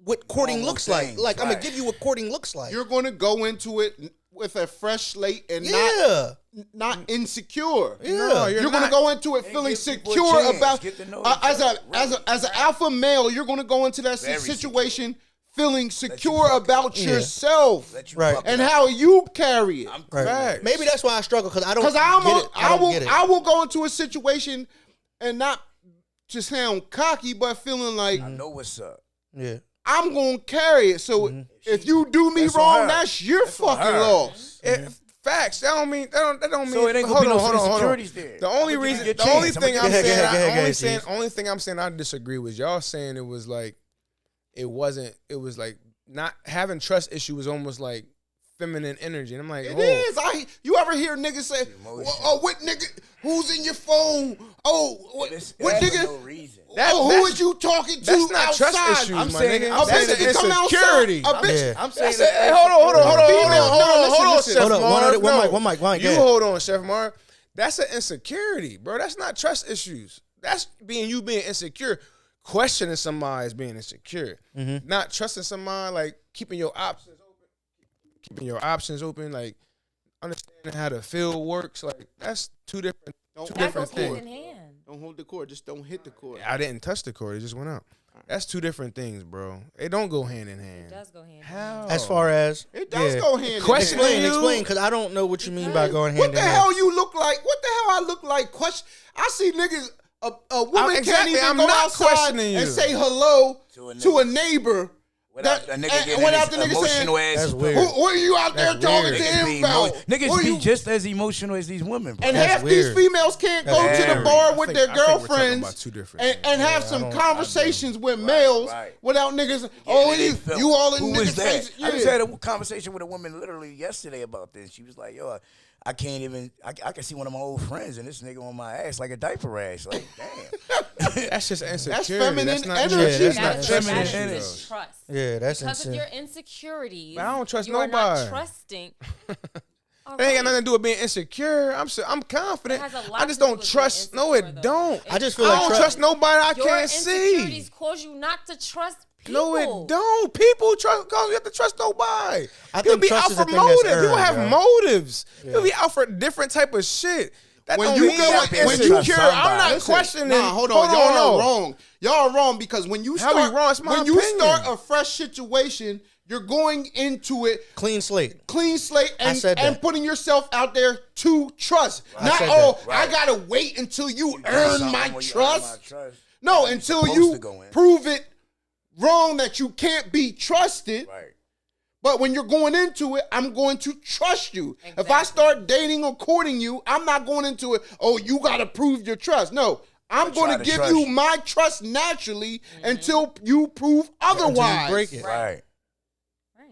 what courting looks like. Like, I'm gonna give you what courting looks like. You're gonna go into it with a fresh slate and not insecure. Yeah, no, you're gonna go into it feeling secure about. As an alpha male, you're gonna go into that situation. Feeling secure about yourself, right, and how you carry it. Right. Maybe that's why I struggle because I don't. Because I will go into a situation and not to sound cocky, but feeling like I know what's up. Yeah. I'm gonna carry it. So if you do me That's on wrong, her. that's your That's on fucking her. loss. Facts. That don't mean. So it ain't gonna be no insecurities there. The only I'ma give reason, you a the only chance. I'ma thing give I'm you a saying, chance. only thing I'm saying I disagree with y'all saying it was like, it wasn't. It was like not having trust issue was almost like feminine energy, and I'm like, It is. You ever hear niggas say, "Oh, what nigga? Who's in your phone? Oh, what nigga? No reason. Who is you talking to That's not outside?" trust issues, I'm my saying nigga. I'm That's saying an come insecurity. outside, a bitch. Yeah. I'm saying Hey, hold on, Listen. Chef Hold on, Marv. one mic. Go You ahead. hold on, Chef Marv. That's an insecurity, bro. That's not trust issues. That's being insecure. Questioning somebody is being insecure. Not trusting somebody, like keeping your options open, like understanding how the field works. Like that's two different That goes hand things. in hand. Don't hold the cord. Just don't hit the cord. I didn't touch the cord. It just went out. That's two different things, bro. It don't go hand in hand. It does go hand in How? As far as It does go hand in Question- hand. explain, because I don't know what you mean by going hand What in the hand. hell you look like? What the hell I look like? I see niggas. A woman exactly, can't even I'm go not outside questioning and you. say hello To a to a neighbor. Without a nigga getting without his the nigga emotional saying, ass. That's weird. Who are you out there That's talking weird. to him about? Niggas Who be you- just as emotional as these women, bro. And That's half weird. these females can't go That's to the weird. bar I with think- their I think we're talking girlfriends about two different and have some conversations with males right. without niggas. Yeah, Oh, they felt- you all in Who niggas' was that? face. I just Yeah. had a conversation with a woman literally yesterday about this. She was like, "Yo, I can't even. I can see one of my old friends and this nigga on my ass like a diaper rash. Like, damn." That's just insecurity. That's feminine That's not energy. trust. That's That not is feminine that is energy. trust. Yeah, that's Because of insane. your insecurities, But I don't trust you are nobody. not trusting. All It ain't got right. nothing to do with being insecure. I'm confident. It has a lot I just to do don't with trust. being No, insecure, it though. don't. I just feel I like don't trust nobody I Your can't insecurities see. cause you not to trust people. No, it don't. People trust because you have to trust nobody. I People think be trust out is for a thing that's motive. People earned, have yo. motives. People be out for different type of shit. That When don't you mean go- you're when you insecure. trust I'm not Listen, questioning. Nah, hold on. Y'all are wrong. Y'all are wrong because when you How start, we wrong? It's my when you opinion. start a fresh situation, you're going into it Clean slate. clean slate I said that. and putting yourself out there to trust. Not, said oh, that. Right. I gotta wait until you Do earn something my where you earn trust. my trust. No, You're until supposed you to go in. prove it wrong that you can't be trusted. Right. But when you're going into it, I'm going to trust you. If I Exactly. start dating or courting you, I'm not going into it, oh, you got to prove your trust. No, I'm I going try to to give trust you you. my trust naturally until you prove otherwise. break it. Right. Right.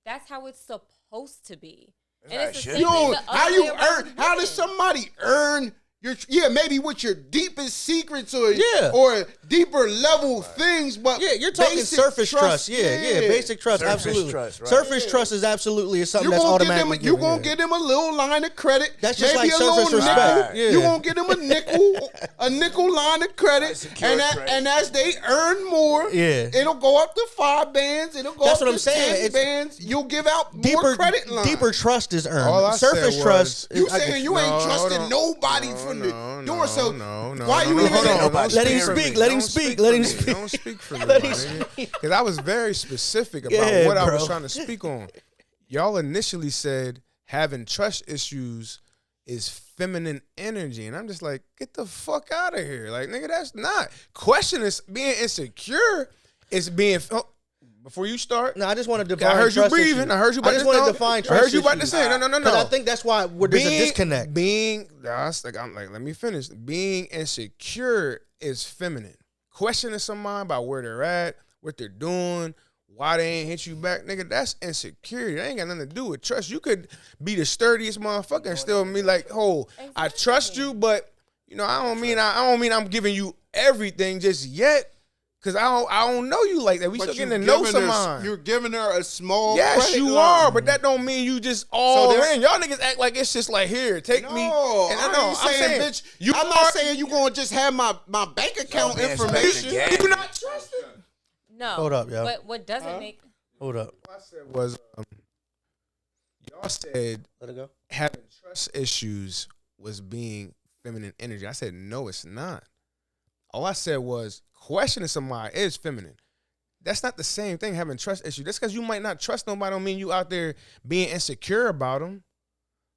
That's how it's supposed to be. That's And how it's it the should same You be. thing know, the how other you way around earn? with How does women. somebody earn your? Yeah, maybe with your deepest secrets or Yeah. or deeper level things, but Yeah, you're talking basic surface trust. Yeah, basic trust. Surface absolutely. trust, right. Surface trust is absolutely something You're that's gonna give them. automatically You're given, gonna yeah. give them a little line of credit. That's just maybe like a little surface nickel. respect. Yeah. You're gonna give them a nickel line of credit, Secure and credit. and as they earn more, Yeah. it'll go up to 5 bands. It'll go That's up what to I'm saying. 10 It's bands. You'll give out more Deeper credit lines. deeper trust is earned. All I said Surface was- trust. You I- saying you ain't No, trusting hold on. nobody from the door? So why you no, even? hold on, Nobody don't Let him for speak, me. let him Don't speak, for let him me. speak. Don't speak for me, Let him because I was very specific about Yeah, what I was bro. trying to speak on. Y'all initially said having trust issues is feminine energy, and I'm just like, get the fuck out of here, like nigga, that's not. Question is being insecure. Is being. Before you start, No, I just want to define. I heard you trust breathing. issues. I heard you about I just to want to no, define I trust heard you about to issues. say no. Because I think that's why there's a disconnect. I'm like, let me finish. Being insecure is feminine. Questioning somebody about where they're at, what they're doing, why they ain't hit you back, nigga, that's insecurity. That ain't got nothing to do with trust. You could be the sturdiest motherfucker and still be like, oh, I trust you, but you know, I don't mean I'm giving you everything just yet. Cause I don't know you like that. We But still you getting to know giving her- someone. You're giving her a small. Yes, credit you line. are, but that don't mean you just all So there- in. Y'all niggas act like it's just like here, take me. No, And I ain't saying, bitch. you I'm not saying you gonna just have my bank account man, information. Yeah. you not trusting. No. Hold up, yo. But what doesn't make Hold up. What I said was, y'all said Let it go. having trust issues was being feminine energy. I said no, it's not. All I said was questioning somebody is feminine. That's not the same thing, having trust issues. That's because you might not trust nobody don't mean you out there being insecure about them.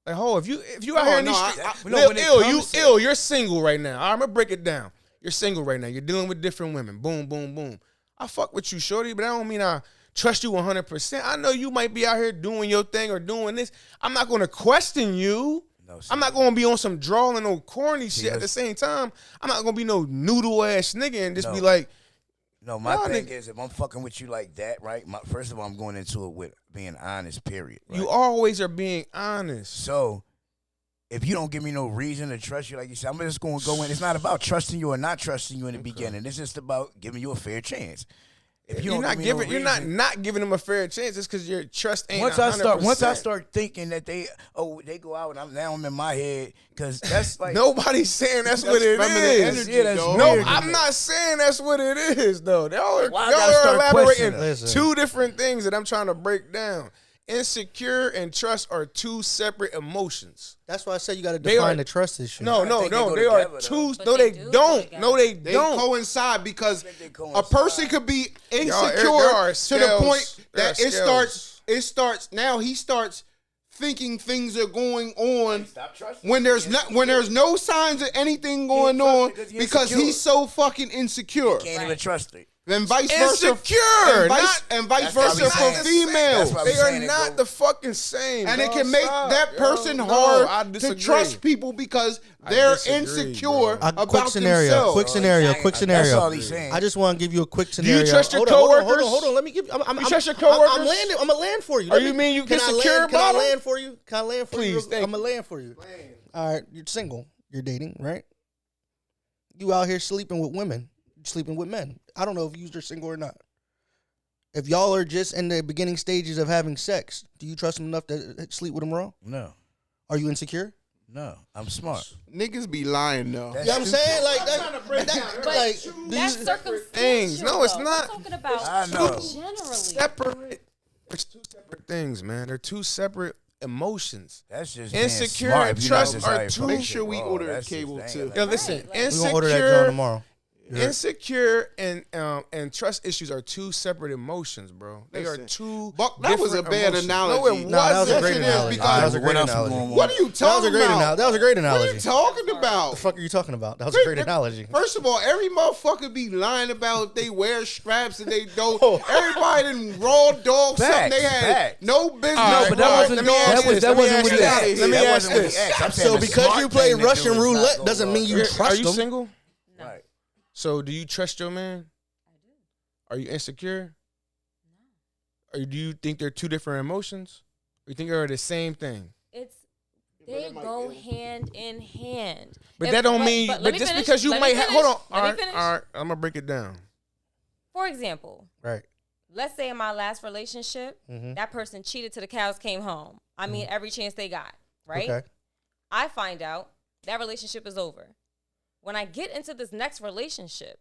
Like, if you out here in these streets, I- Lil, when it ill, comes to- you're single right now. All right, I'm gonna break it down. You're single right now. You're dealing with different women. Boom, boom, boom. I fuck with you, shorty, but I don't mean I trust you 100%. I know you might be out here doing your thing or doing this. I'm not going to question you. No, I'm not going to be on some drawling or corny shit. At the same time, I'm not going to be no noodle ass nigga and just be like. No, my thing is, if I'm fucking with you like that, right? First of all, I'm going into it with being honest, period. Right? You always are being honest. So, if you don't give me no reason to trust you, like you said, I'm just going to go in. It's not about trusting you or not trusting you in the beginning. It's just about giving you a fair chance. If you're not giving them a fair chance. It's because your trust ain't. Once 100%. I start thinking that they go out and I'm in my head because that's like nobody's saying that's what it is. No, I'm not saying that's what it is though. Y'all are elaborating two different things that I'm trying to break down. Insecure and trust are two separate emotions. That's why I said you got to define the trust issue. No, they are two. No, they don't. No, they don't. They coincide because a person could be insecure to the point that it starts. Now he starts thinking things are going on when there's no signs of anything going on because he's so fucking insecure. Can't even trust it. And vice versa. Insecure. And vice versa for females. They are not the fucking same. And it can make that person hard to trust people because they're insecure about themselves. Quick scenario. That's all he's saying. I just want to give you a quick scenario. Do you trust your coworkers? Hold on. Let me give you. You trust your coworkers? I'm gonna land for you. You mean you get secure about Can I land for you? Can I land for you? Please, I'm gonna land for you. All right, you're single. You're dating, right? You out here sleeping with women. Sleeping with men. I don't know if you're single or not. If y'all are just in the beginning stages of having sex, do you trust him enough to sleep with him raw? No. Are you insecure? No. I'm smart. Niggas be lying though. You know what I'm saying? That's circumstantial. Things. No, it's not. We're talking about I know. generally. Separate. It's two separate things, man. They're two separate emotions. That's just insecure and trust are two. Make sure we order a cable too. Yo, listen. We're gonna order that joint tomorrow. Insecure and trust issues are two separate emotions, bro. They are two. That was a bad emotions. analogy. No, it wasn't. That was a great analogy. What are you talking about? That was a great analogy. What are you talking about? The fuck are you talking about? That was a great analogy. First of all, every motherfucker be lying about if they wear straps and they don't. Everybody done raw dog something they had no business. No, but that wasn't what he asked. Let me ask this. So because you play Russian roulette doesn't mean you trust him. Are you single? No. Right. So do you trust your man? I do. Are you insecure? No. Or do you think they're two different emotions? Or you think they're the same thing? They go hand in hand. But that don't mean. But just because you might have. Hold on. All right. I'm gonna break it down. For example. Right. Let's say in my last relationship, that person cheated till the cows came home. I mean, every chance they got. Right. Okay. I find out that relationship is over. When I get into this next relationship,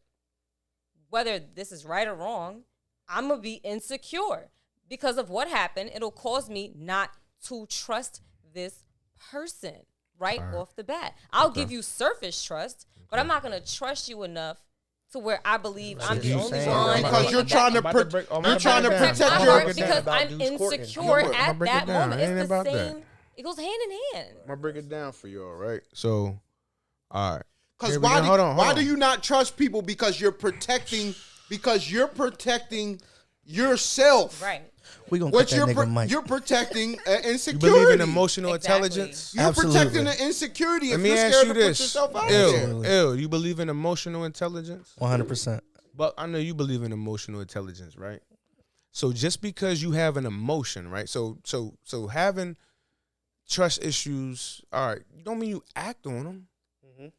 whether this is right or wrong, I'm going to be insecure because of what happened. It'll cause me not to trust this person right off the bat. I'll give you surface trust, but I'm not going to trust you enough to where I believe I'm the only one. Because you're trying to protect my your heart because I'm insecure at that moment. It's the same. It goes hand in hand. I'm going to break it down for you all, right? So, all right. Because why do you not trust people? Because you're protecting yourself. Right. We gonna cut that nigga mic. You're protecting insecurity. You believe in emotional intelligence? You're protecting the insecurity. Let me ask you this. You believe in emotional intelligence? 100%. But I know you believe in emotional intelligence, right? So just because you have an emotion, right? So having trust issues, all right, don't mean you act on them.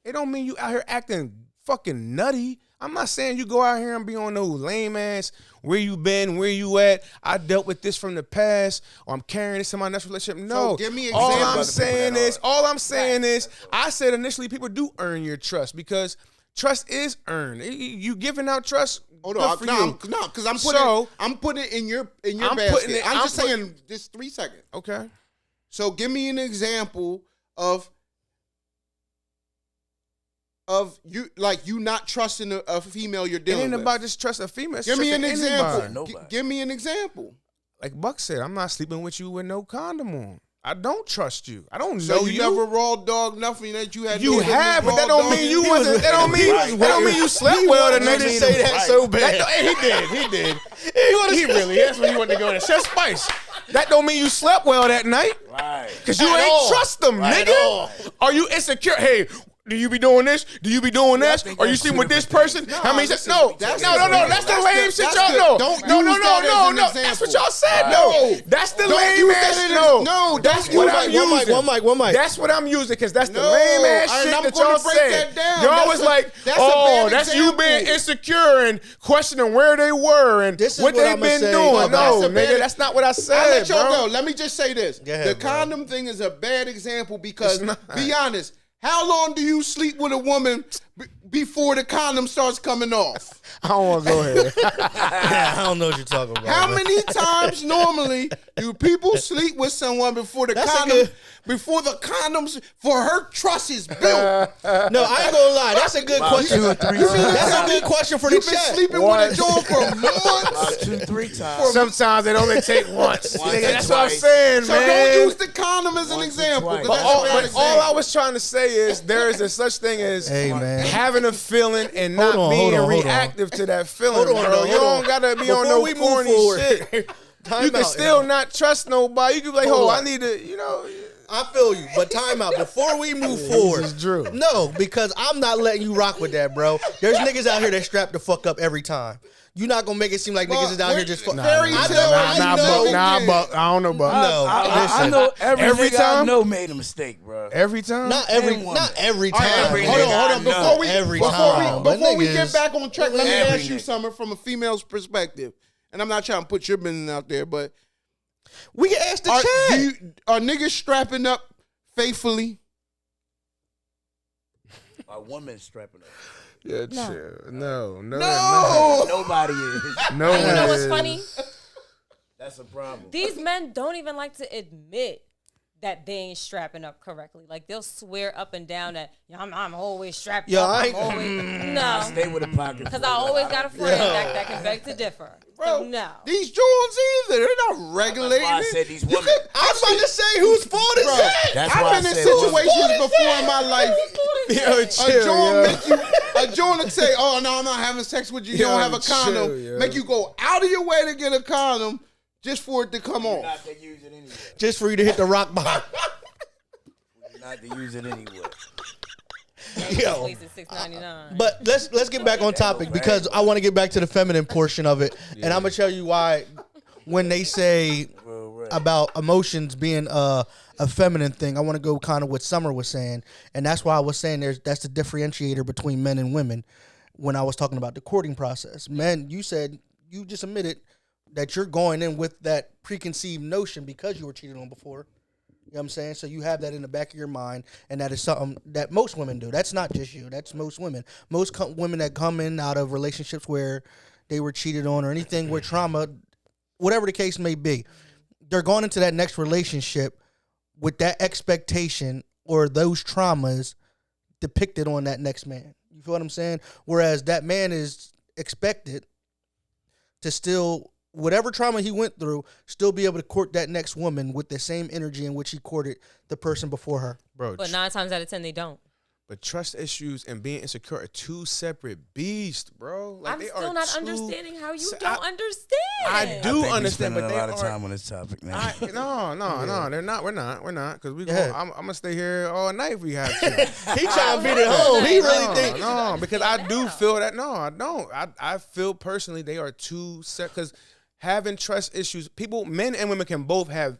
It don't mean you out here acting fucking nutty. I'm not saying you go out here and be on no lame ass, where you been, where you at, I dealt with this from the past, or I'm carrying this in my next relationship. No. So give me examples. All I'm saying is, I said initially people do earn your trust because trust is earned. You giving out trust. Hold on. Because I'm putting it in your basket. I'm just saying just 3 seconds. Okay. So give me an example of you not trusting a female you're dealing with. It ain't about just trust a female. Give me an example. Give me an example. Like Buck said, I'm not sleeping with you with no condom on. I don't trust you. I don't So know you never raw dog nothing that you had. You have, but that don't mean you wasn't. That don't mean. That don't mean you slept well the next to say that so bad. He did. He really. That's when he wanted to go to Chef Spice. That don't mean you slept well that night. Right. Because you ain't trust them, nigga. Are you insecure? Hey, do you be doing this? Do you be doing this? Are you seen with this person? How many? No. That's the lame shit y'all know. No. That's what y'all said. No, that's the lame ass shit. No, that's what I'm using. One mic. That's what I'm using because that's the lame ass shit that y'all said. Y'all was like, oh, that's you being insecure and questioning where they were and what they've been doing. No, nigga, that's not what I said. I'll let y'all bro. go. Let me just say this: the condom thing is a bad example because, be honest. How long do you sleep with a woman before the condom starts coming off? I don't want to go ahead. I don't know what you're talking about. How many times normally do people sleep with someone before the condoms for her trust is built? No, I ain't gonna lie. That's a good question. That's a good question for the You've been chat. sleeping with a joint for months. 2-3 times. Sometimes it only take once. Nigga, that's what I'm saying, So man. don't use the condom as an example. twice. But All I was trying to say is there is a such thing as having a feeling and not being reactive to that feeling, bro. You don't gotta be on no corny shit. You can still not trust nobody. You can be like, oh, I need to, you know. I feel you, but time out. Before we move forward, This is Drew. no, because I'm not letting you rock with that, bro. There's niggas out here that strap the fuck up every time. You're not gonna make it seem like niggas is out here just fuck. Nah, Buck. I don't know, Buck. No, I know every time? time I know made a mistake, bro. Every time? not every time. Hold on. Before we get back on track, let me ask you something from a female's perspective. And I'm not trying to put your business out there, but We can ask the chat. are niggas strapping up faithfully? A woman strapping up. Yeah, chill. No. Nobody is. No You know one what's is. funny? That's a problem. These men don't even like to admit that they ain't strapping up correctly. Like they'll swear up and down that I'm always strapped up. I'm always no. Stay with a pocket. Because I always got a friend that can beg to differ. Bro, So no. These Jones either. They're not regulating That's why I it. said these women. I was about to say whose fault is that? That's why I I've been in said women. situations before in my life. Yo, chill, A Joan would say, "Oh no, I'm not having sex with you. You Yo, don't have a condom." chill, yo. Make you go out of your way to get a condom just for it to come off. Not to use it anyway. Just for you to hit the rock bottom. Not to use it anyway. Yo. Place is $6.99. But let's get back on topic because I want to get back to the feminine portion of it, and I'm gonna tell you why. When they say about emotions being a feminine thing, I want to go kind of what Summer was saying, and that's why I was saying that's the differentiator between men and women. When I was talking about the courting process, men, you just admitted that you're going in with that preconceived notion because you were cheated on before. You know what I'm saying? So you have that in the back of your mind, and that is something that most women do. That's not just you. That's most women. Most women that come in out of relationships where they were cheated on or anything where trauma, whatever the case may be, they're going into that next relationship with that expectation or those traumas depicted on that next man. You feel what I'm saying? Whereas that man is expected to still, whatever trauma he went through, still be able to court that next woman with the same energy in which he courted the person before her. Bro, But 9 times out of 10, they don't. but trust issues and being insecure are two separate beasts, bro. Like, I'm they still are not two- understanding how you So don't understand. I do We understand, but spending they a lot of are. time on this topic, man. No, they're not. We're not, because we. Yeah. I'm gonna stay here all night if we have to. He trying to beat it home. He really think. No, because I do feel that. No, I don't. I feel personally they are two set. Because having trust issues, men and women can both have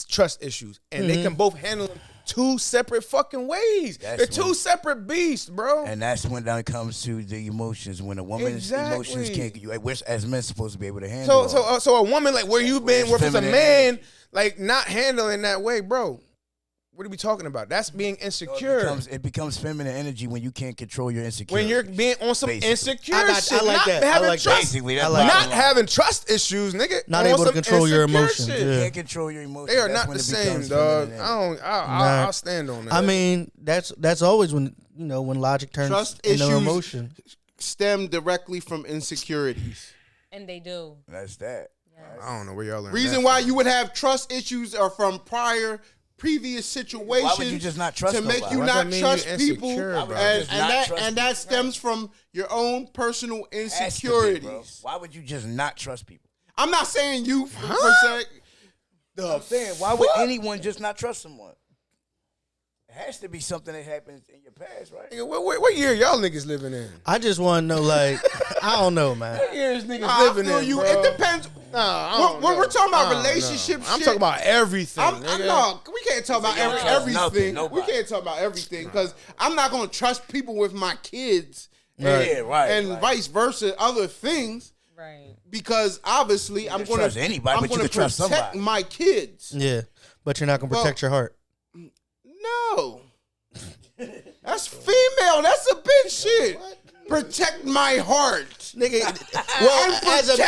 trust issues, and they can both handle them two separate fucking ways. They're two separate beasts, bro. And that's when it comes to the emotions. When a woman's emotions can't, we're as men supposed to be able to handle. So a woman like where you've been, where it's a feminine man like not handling that way, bro. What are we talking about? That's being insecure. It becomes feminine energy when you can't control your insecurity. When you're being on some insecure shit, I like not that. having I like trust, Basically, that's like not bottom line. having trust issues, nigga. Not on able to some control your insecure emotions, shit. yeah. You can't control your emotions. They are That's not when the it same, becomes dog. feminine energy. I'll stand on that. I mean, that's always when when logic turns Trust into issues emotion. Stem directly from insecurities. And they do. That's that. I don't know where y'all learned Reason that why from. you would have trust issues are from previous situations. Why would you just not trust to make nobody? you Why not that mean trust you people? insecure, bro? And that stems from your own personal Has to be, insecurities. bro. Why would you just not trust people? I'm not saying you per se. I'm saying, why would anyone just not trust someone? It has to be something that happens in your past, right? Nigga, what year y'all niggas living in? I just want to know, like, I don't know, man. What year is niggas I living feel in, you. bro? It depends. When we're talking about relationship I'm shit, talking about everything, nigga. no, we can't talk about don't trust everything. nothing, We nobody. can't talk about everything because I'm not going to trust people with my kids. Yeah, right. And vice versa, other things. Right. Because obviously I'm going trust anybody, but you can trust protect somebody. my kids. Yeah, but you're not gonna protect your heart. No. That's female. That's a bitch shit. Protect my heart. Nigga, well, as a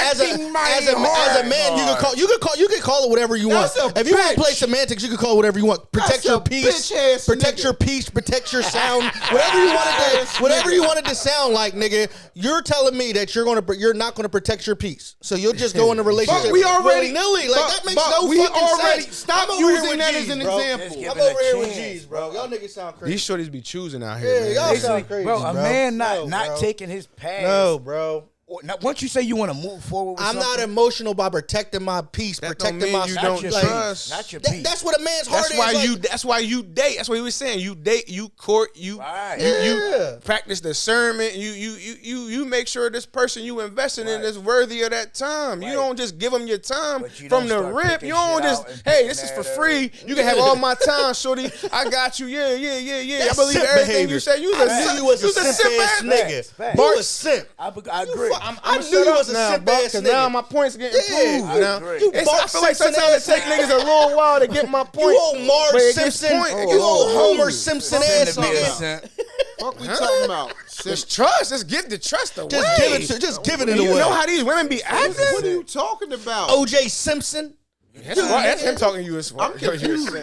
man, you can call it whatever you want. That's a If you want to bitch. play semantics, you can call it whatever you want. Protect That's your a peace, bitch-ass protect nigga. your peace, protect your sound, whatever you wanted to sound like, nigga. You're telling me that you're not gonna protect your peace, so you'll just go in a relationship. But we already willy-nilly. Like that makes no we fucking already sense. stop I'm over here using with that G's, as an bro. example. Give I'm it a over here with chance, G's, bro. Y'all niggas sound crazy. These shorties be choosing out here, Yeah, man. y'all sound crazy, Bro, a bro. man No, not bro. taking his past. No, bro. Now, once you say you want to move forward with I'm not something, emotional by protecting my peace, That don't protecting mean my you not don't your trust. peace, not your That- peace. that's what a man's heart That's is. why like, you. That's why you date. That's what he was saying. You date. You court. You. Right. You Yeah. practice discernment. You make sure this person you investing in is worthy of that time. You Right. don't just give them your time But you from don't the start rip. picking You don't shit just. out and Hey, picking this is for at her. free. You can have all my time, shorty. I got you. Yeah. I That's believe simp everything behavior. you say. You I knew you was a simp ass ass nigga. Facts. You a simp. I agree. I knew you was a simp ass because now nigga. my points getting Yeah, improved. I Now agree. You I Bart feel like Simpson sometimes it ass take niggas a little while to get my point. You old Marge but it gets Simpson. point. You old Homer Oh. Simpson Send ass to be a nigga. simp. Fuck we talking about? Just trust. Just give the trust away. Just giving it You away. know how these women be acting? What are you talking about? OJ Simpson. That's him talking to you as far. I'm confused.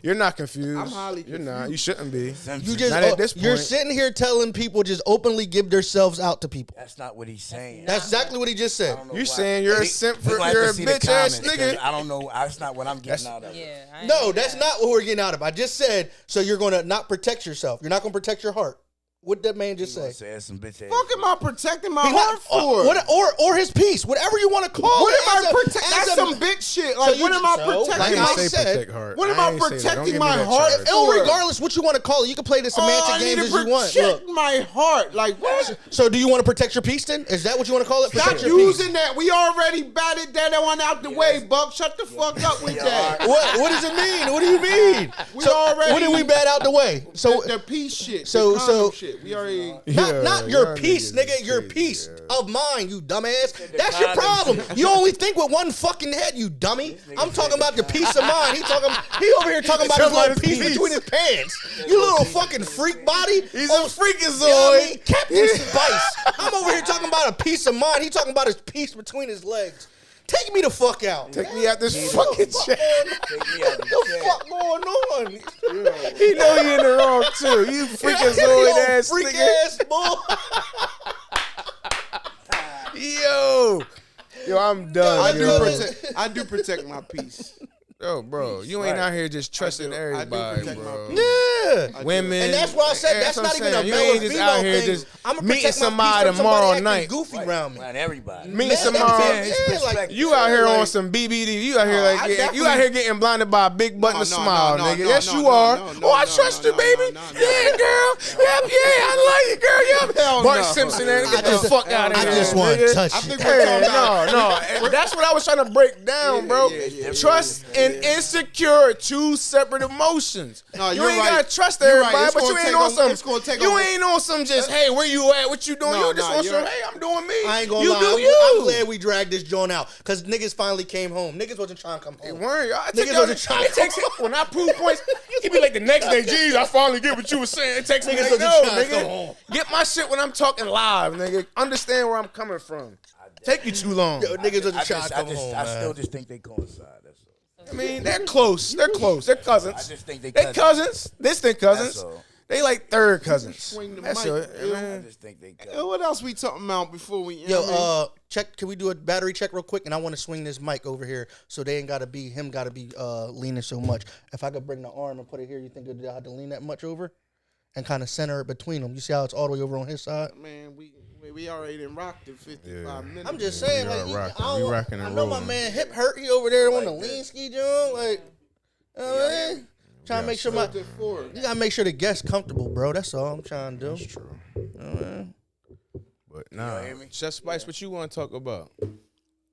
You're not confused. I'm highly You're not. confused. You shouldn't be. You just Not at this you're point. sitting here telling people just openly give themselves out to people. That's not what he's saying. That's exactly what he just said. I don't know You why. saying you're a We- simp we for gonna have you're to a see the bitch ass comments, nigga. 'cause I don't know. That's not what I'm getting out of it. Yeah. I No, ain't that's that. not what we're getting out of. I just said so you're going to not protect yourself. You're not going to protect your heart. What did that man just say? Say some bitch ass. Fuck am I protecting my He heart not- for? or his peace, whatever you want to call What it. am I as a- protecting? as That's a- some bitch shit. Like, you what am I so, protecting? like I I ain't say said, protect heart. what am I ain't say that. Don't protecting give me my that heart charge. for? Regardless what you want to call it, you can play the semantic I need games to as you want. protect Look, my heart. Like, what? so do you want to protect your peace then? Is that what you want to call it? Stop Protect your peace. using that. We already batted that one out the way, Buck. Shut the fuck up with that. What does it mean? What do you mean? We already- what did we bat out the way? So The peace shit. so- the condom so- shit. We already. not your y'all peace, niggas nigga. is Your crazy, peace yeah. of mind, you dumbass. That's your condoms. problem. You only think with one fucking head, you dummy. I'm talking about the peace of mind. He over here talking about his little piece between his pants. You little fucking freak body. He's a freakazoid. You know what I mean? Captain Spice. I'm over here talking about a peace of mind. He talking about his piece between his legs. Take me the fuck out. Take me out this fucking chat. Take me out What the the chat. fuck going on? He know he in the wrong too. You freakazoid ass freak nigga. ass boy. Yo, I'm done. I do protect my peace. Yo, bro, you ain't out here just trusting I do everybody, protect my bro. peace. Yeah. Women, And that's why I said that's what not I'm even a saying. You male ain't or just female out here thing. just I'ma meeting protect my somebody peace from tomorrow acting night. goofy around me. Around everybody. Meeting Man, somebody. yeah, his like, perspective. You out here like- on some BBD. You out here I like you definitely- out here getting blinded by a big button No, of no, smile, no, nigga. no, Yes, no, you no, are. no, Oh, I no, trust no, you, baby. no, no, Yeah, girl. Yep, yeah, I like you, girl. Yep. Hell Bart no. Simpson, man, get I the just- fuck out of I here. just want to nigga. touch I you. think we're talking about. No. That's what I was trying to break down, bro. yeah, Trust and insecure are two separate emotions. No, You you're ain't right. gotta trust You're right. everybody, It's but you gonna ain't take on over- some. it's gonna take You over. ain't on some just, hey, where you at? What you doing? No, You just no, on you're some, right. hey, I'm doing me. I ain't gonna you lie. do I'm you. glad we dragged this joint out because niggas finally came home. Niggas wasn't trying to come Hey, home. weren't y'all? I Niggas take y'all- wasn't trying it takes when I prove points. It be like the next day, geez, I finally get what you were saying. It takes me Niggas like, wasn't no, trying to come nigga. home. Get my shit when I'm talking live, nigga. Understand where I'm coming from. Take you too long. Yo, niggas wasn't I trying to come home. I man. still just think they coincide. That's all. I mean, they're close. They're close. They're cousins. I just think they They cousins. Distant cousins. That's all. They like third cousins. Swing the That's mic, it, yo. I man. just think they What else we talking about before we? Yo, check. Can we do a battery check real quick? And I want to swing this mic over here so they ain't gotta be leaning so much. If I could bring the arm and put it here, you think I have to lean that much over and kind of center it between them? You see how it's all the way over on his side? Man, we already done rocked it 55 minutes. I'm just saying, We like, are rocking. I, We don't- rocking I and know my rolling. man hip hurt. He over there on the lean ski joint, like, you know what I mean? Trying to make sure you gotta make sure the guest's comfortable, bro. That's all I'm trying to do. That's true. You know what I mean? But nah, Chef Spice, what you want to talk about?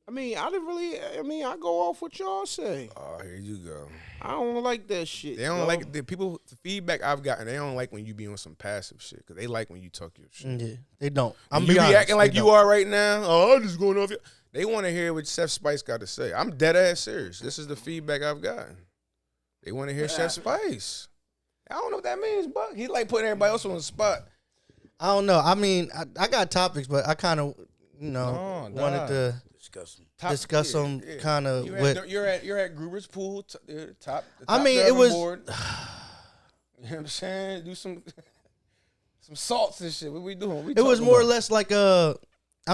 I mean, I go off what y'all say. Oh, here you go. I don't like that shit. They don't yo. like the feedback I've gotten. They don't like when you be on some passive shit because they like when you talk your shit. Yeah, they don't. You be acting like you are right now. Oh, I'm just going off. They want to hear what Chef Spice got to say. I'm dead ass serious. This is the feedback I've gotten. They want to hear Chef Spice. I don't know what that means, but he like putting everybody else on the spot. I don't know. I mean, I got topics, but I kind of, wanted to discuss them kind of with. You're at Gruber's pool, top. I mean, it was. Board. You know what I'm saying? Do some salts and shit. What we doing? It was more or less like I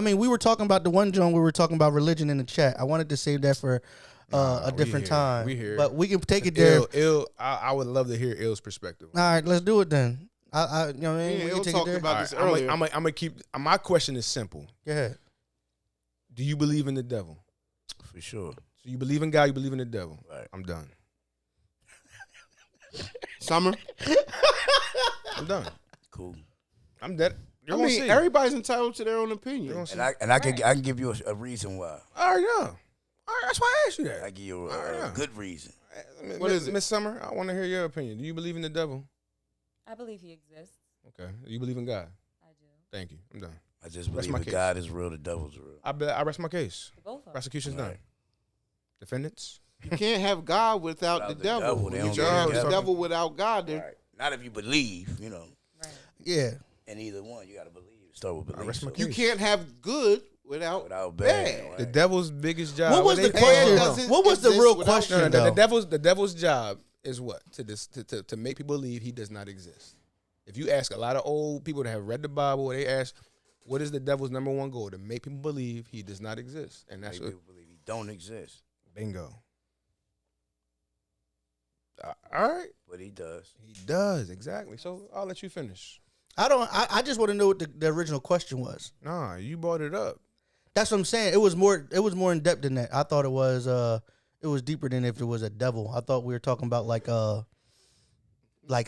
mean, we were talking about the one John. We were talking about religion in the chat. I wanted to save that for a different time. We here, but we can take it there. I would love to hear Ill's perspective. All right, let's do it then. You know what I mean? Yeah, We Ill can take talked it there. about this All right, earlier. I'm gonna keep. My question is simple. Go ahead. Do you believe in the devil? For sure. So you believe in God? You believe in the devil? Right. I'm done. Summer. I'm done. Cool. I'm dead. You're I gonna mean, see. everybody's entitled to their own You're opinion. gonna see. And I can give you a reason why. I already know. All right, that's why I asked you that. I give you Yeah. a good reason. What is it? Miss Summer? I want to hear your opinion. Do you believe in the devil? I believe he exists. Okay. Do you believe in God? I do. Thank you. I'm done. I just Rest believe my that case. God is real, the devil's real. I rest my case. Both are. Prosecution's done. Right. Defendants? You can't have God without the devil. They You don't can't have go the together. devil without God. Then Right. Not if you believe, Right. Yeah. and either one, you got to believe. Start with I belief. rest my So case. you can't have good without without bad. bad. Right. The devil's biggest job. What was the they- question? doesn't What was the exist real without question No, though? the devil's job is what? To make people believe he does not exist. If you ask a lot of old people that have read the Bible, they ask, what is the devil's number one goal? To make people believe he does not exist. And that's Make what, people believe he don't exist, bingo. All right. but he does. He does, exactly. So I'll let you finish. I just want to know what the original question was. Nah, you brought it up. That's what I'm saying. It was more in depth than that. I thought it was deeper than if it was a devil. I thought we were talking about like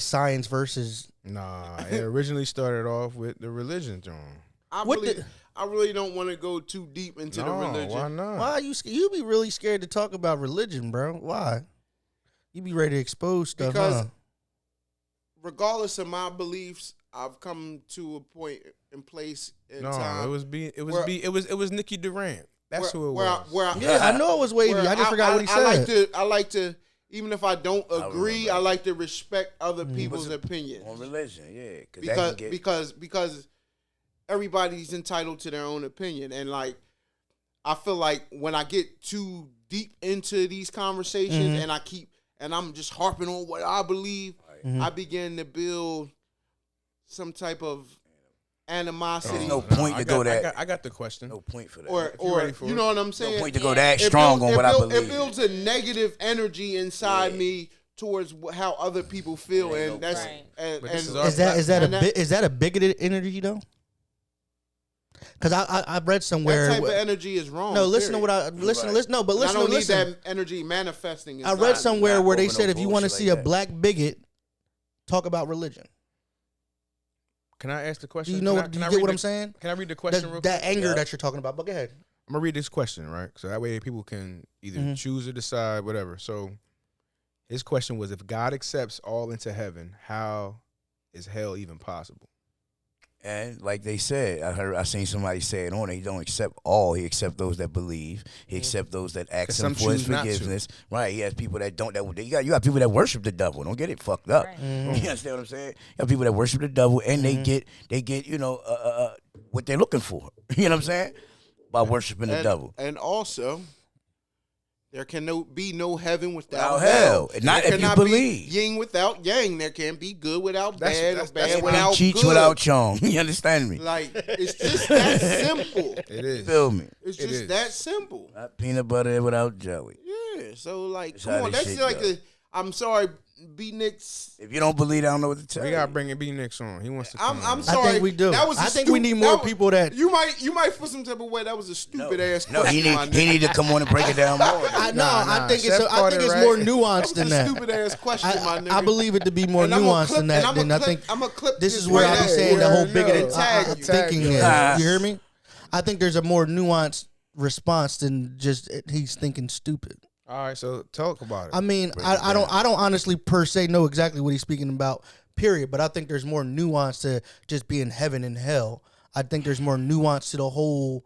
science versus. Nah, it originally started off with the religion, John. I really don't want to go too deep into the religion. Why not? Why you be really scared to talk about religion, bro? Why? You be ready to expose stuff, Because huh? regardless of my beliefs, I've come to a point in place in time. It was Nikki Durant. That's who it was. Yeah, I know it was wavy. I just forgot what he said. I like to, even if I don't agree, I like to respect other people's opinions. On religion, yeah. Because everybody's entitled to their own opinion, and like I feel like when I get too deep into these conversations and I'm just harping on what I believe, I begin to build some type of animosity. There's no point to go that. I got the question. No point for that. Or ready for you it. know what I'm saying? No point to go that strong on what I believe. It builds a negative energy inside me towards how other people feel, and that's Right. and But this Is that a bigoted energy though? Because I read somewhere. that type of energy is wrong. No, listen to period. what I listen. right. Listen, no, but And listen. I don't need Listen. that energy manifesting. I Inside read me. somewhere Not where they over said no if you want to bullshit see like a that. black bigot, talk about religion. Can I ask the Do question? you know? Can I- Do can you I get read what the- I'm saying? Can I read the question real quick? That anger Yeah. that you're talking about. But go ahead. I'm gonna read this question, right? So that way people can either choose or decide, whatever. So his question was, if God accepts all into heaven, how is hell even possible? And like they said, I seen somebody say it on it. He don't accept all. He accept those that believe. He accept those that ask 'Cause him some for his choose not to. forgiveness. Right. He has people that don't. You got people that worship the devil. Don't get it fucked up. Right. You understand what I'm saying? You got people that worship the devil, and they get what they're looking for. You know what I'm saying? By worshiping the devil. And also, There can be no heaven Without without hell. hell. Not There if you cannot believe. be yin without yang. There can't be good without That's- bad, that's- or that's bad why- without Cheech good. without Chong. You understand me? Like, it's just that simple. It is. Feel me? It's It just is. that simple. Not peanut butter without jelly. Yeah. So, like, That's come how on. this That's shit like go. I'm sorry, B-Nicks. If you don't believe, I don't know what to tell We you. gotta bring B Nix on. He wants to come I'm on. sorry. I think we do. That was I a think we need more people that. You might feel some type of way. That was a stupid ass No, question. my he nigga. need to come on and break it down more. I know. Nah, I think Chef it's. I caught think it it's right. more That nuanced was than a that. stupid ass question, my nigga. I believe it to be more And I'm gonna nuanced clip- than and that. I'm Then gonna I think I'm gonna clip this is where right I be there. saying the whole Yeah, bigoted no. Tag you. thinking is. Nah. You hear me? I think there's a more nuanced response than just he's thinking stupid. All right, so talk about it. I mean, I don't honestly per se know exactly what he's speaking about, period. But I think there's more nuance to just being heaven and hell. I think there's more nuance to the whole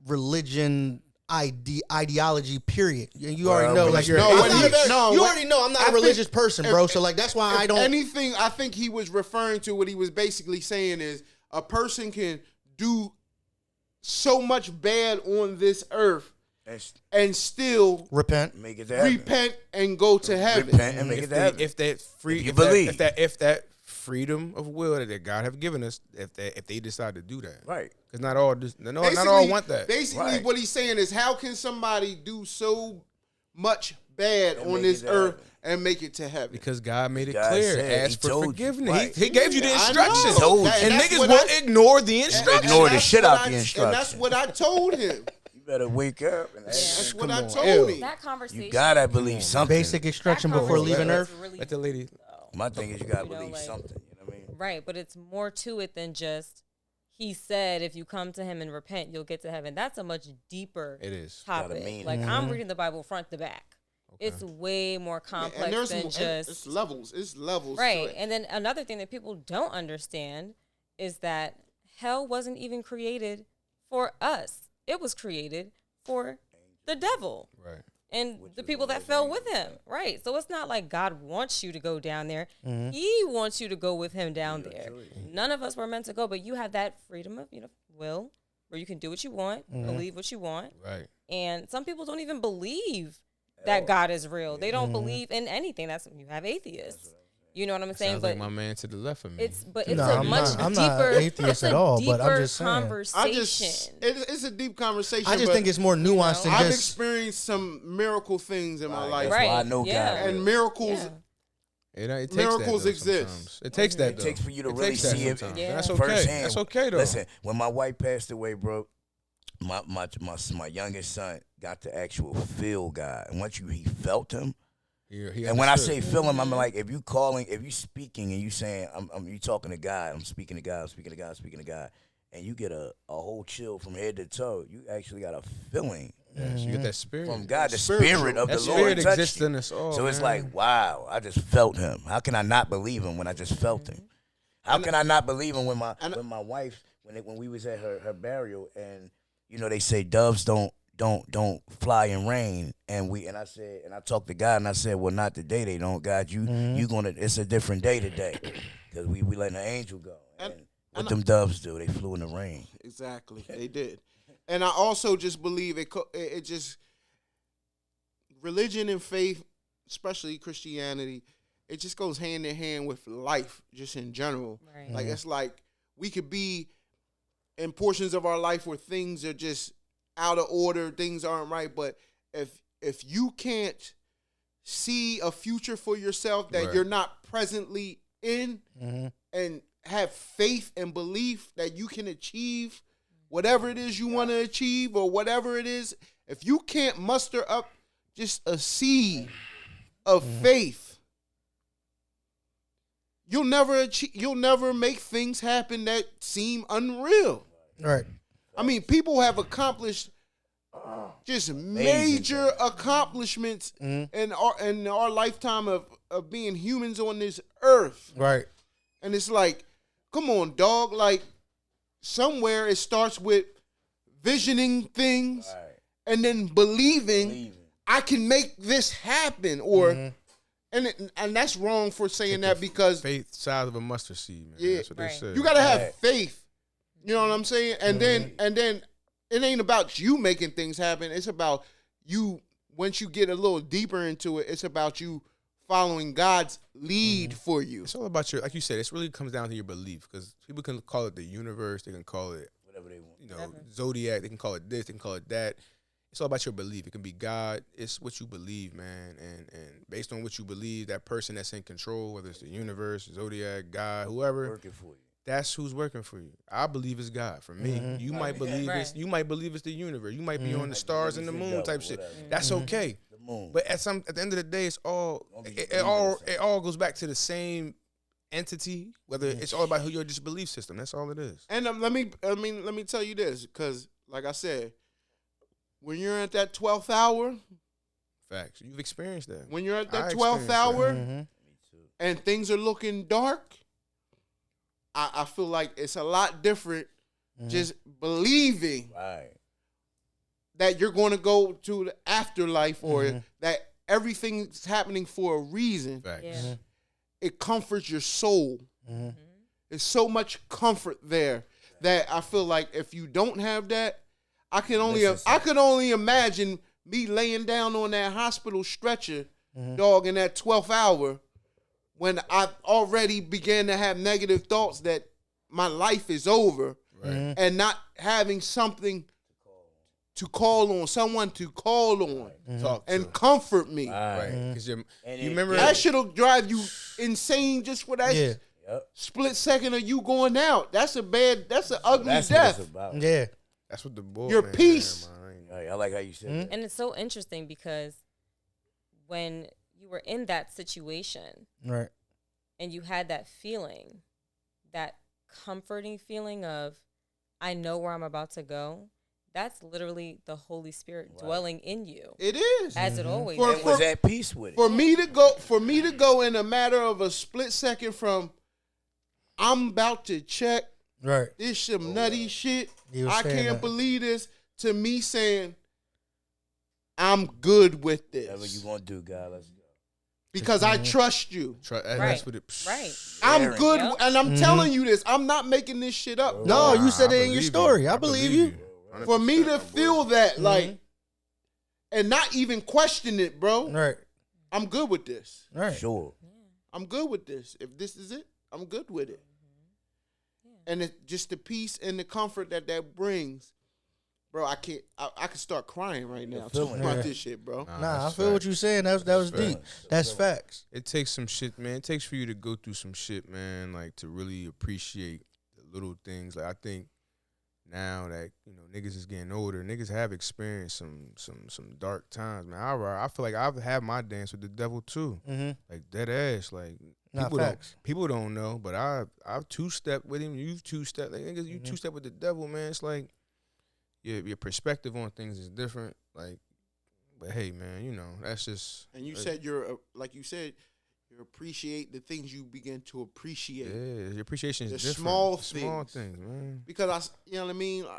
religion ideology, period. You already know, like you're. No, I'm when not he- a very- no, you when- already know I'm not I a religious think person, bro. So like that's why I don't. Anything. I think he was referring to what he was basically saying is a person can do so much bad on this earth and still repent. Make it happen. repent and go to heaven. Repent and make if it happen. if that free, If you if that- believe. if that freedom of will that God have given us, if they decide to do that, Right. Because not all not all Basically- want that. Basically, Right. what he's saying is, how can somebody do so much bad And on make this it to earth heaven. and make it to heaven? Because God made it God clear. said, Ask he for told you. forgiveness. Right. He gave you the I know. instructions. Told you. And that's niggas what will I- ignore the instructions. Ignore the that's shit what out I- the And instructions. that's what I told him. You better wake up. And That's what I on. told Ew. him. That conversation. you gotta believe something. Basic instruction that before conversation leaving is Earth. really Let the lady. My thing is you gotta You know, believe like- something. You know what I mean? Right, but it's more to it than just he said if you come to him and repent, you'll get to heaven. That's a much deeper It is. topic. mean Like it. I'm reading the Bible front to back. It's way more complex And there's than more- just it's levels. It's levels. to right. it. And then another thing that people don't understand is that hell wasn't even created for us. It was created for the devil Right. and the people that fell with him. Right. So it's not like God wants you to go down there. He wants you to go with him down there. None of us were meant to go, but you have that freedom of, will where you can do what you want, believe what you want. Right. And some people don't even believe that God is real. They don't believe in anything. That's you have atheists. You know what I'm saying? Sounds But like my man to the left of me. it's No, a I'm much not- I'm deeper. not atheist it's a at all, but I'm deeper just saying. conversation. It's a deep conversation. I just but think it's more nuanced than I've just. experienced some miracle things in my life, That's Right. why I know Yeah. God. and miracles. Yeah. It takes Miracles that, though, exist. sometimes. It takes that. It takes for you to It really takes that see it sometimes. Yeah. That's okay. firsthand. That's okay though. Listen, when my wife passed away, bro, my youngest son got the actual feel God. And once he felt him, He and when I say understood. feel him, I'm like, if you speaking and you saying, you talking to God, I'm speaking to God, I'm speaking to God, I'm speaking to God, and you get a whole chill from head to toe, you actually got a feeling Yes, you get that spirit from God, the Spiritual. spirit of That the Lord spirit touched exists you. in us all. So it's man. like, wow, I just felt him. How can I not believe him when I just felt him? How can I not believe him when my wife when we was at her burial, and they say doves don't fly in rain, and I talked to God and I said, well, not today they don't. God, you gonna, it's a different day today because we letting an angel go. And what them doves do? They flew in the rain. Exactly, they did. And I also just believe it just religion and faith, especially Christianity, it just goes hand in hand with life, just in general. Right. Like it's like we could be in portions of our life where things are just out of order, things aren't right. But if you can't see a future for yourself that Right. you're not presently in, and have faith and belief that you can achieve whatever it is you want to achieve, or whatever it is, if you can't muster up just a seed of faith, you'll never make things happen that seem unreal. Right. I mean, people have accomplished just major accomplishments in our lifetime of being humans on this earth. Right. And it's like, come on, dog. Like, somewhere it starts with visioning things and then believing I can make this happen. Or and that's wrong for saying that, because faith size of a mustard seed, man. Yeah. That's what they Right. said. you gotta have faith. You know what I'm saying? And then it ain't about you making things happen. It's about you once you get a little deeper into it, it's about you following God's lead for you. It's all about your, like you said, it really comes down to your belief, because people can call it the universe, they can call it Whatever they want. you know, zodiac, they can call it this, they can call it that. It's all about your belief. It can be God. It's what you believe, man. And based on what you believe, that person that's in control, whether it's the universe, zodiac, God, whoever, Working for you. that's who's working for you. I believe it's God. For me, you might believe it's the universe. You might be on the stars and the moon type shit. That's okay. The moon. But at the end of the day, it's all it all goes back to the same entity. Whether it's all about your just belief system. That's all it is. And let me tell you this, because like I said, when you're at that 12th hour, Facts. You've experienced that. when you're at that I 12th experienced hour that. and things are looking dark, I feel like it's a lot different just believing Right. that you're going to go to the afterlife or that everything's happening for a reason. Facts. Yeah. It comforts your soul. There's so much comfort there that I feel like if you don't have that, I could only imagine me laying down on that hospital stretcher, dog, in that 12th hour, when I already began to have negative thoughts that my life is over, and not having something to call on, someone to call on, Talk to and comfort me. right. Because you it- remember That shit'll drive you insane just for that Yeah. Yep. split second of you going out. That's an ugly That's death. what it's about. Yeah. that's what the boy. Your peace. Right, I like how you said that. And it's so interesting because when you were in that situation Right. and you had that feeling, that comforting feeling of, I know where I'm about to go, that's literally the Holy Spirit dwelling in you, It is. as it always For- is. And was at peace with it. For me to go in a matter of a split second from I'm about to check Right. this some nutty shit, You were I saying can't that. believe this, to me saying I'm good with Whatever you this gonna do, God, let's go. because I trust you. That's what it. Right. I'm Sharing. good, Yep. and I'm telling you this. I'm not making this shit up. No, you said I it in your believe story. you. I believe you. For me to 100%, feel that, like, and not even question it, bro. Right. I'm good with this. Right. Sure. I'm good with this. If this is it, I'm good with it. And it, just the peace and the comfort that brings, bro. I can start crying right now talking about this shit, bro. Nah, I that's feel what facts. you're saying. That was deep. That's facts. It takes some shit, man. It takes for you to go through some shit, man, like to really appreciate the little things. Like I think now that, you know, niggas is getting older, niggas have experienced some dark times, man. I feel like I've had my dance with the devil too. Like dead ass. Like Nah, facts. People don't know, but I've two-stepped with him. You've two-stepped. Like niggas, you two-step with the devil, man. It's like your perspective on things is different. Like, but hey, man, you know, that's just. And you said you appreciate the things you begin to appreciate. Yeah, your appreciation is The different. small Small things. things, man. Because you know what I mean. You know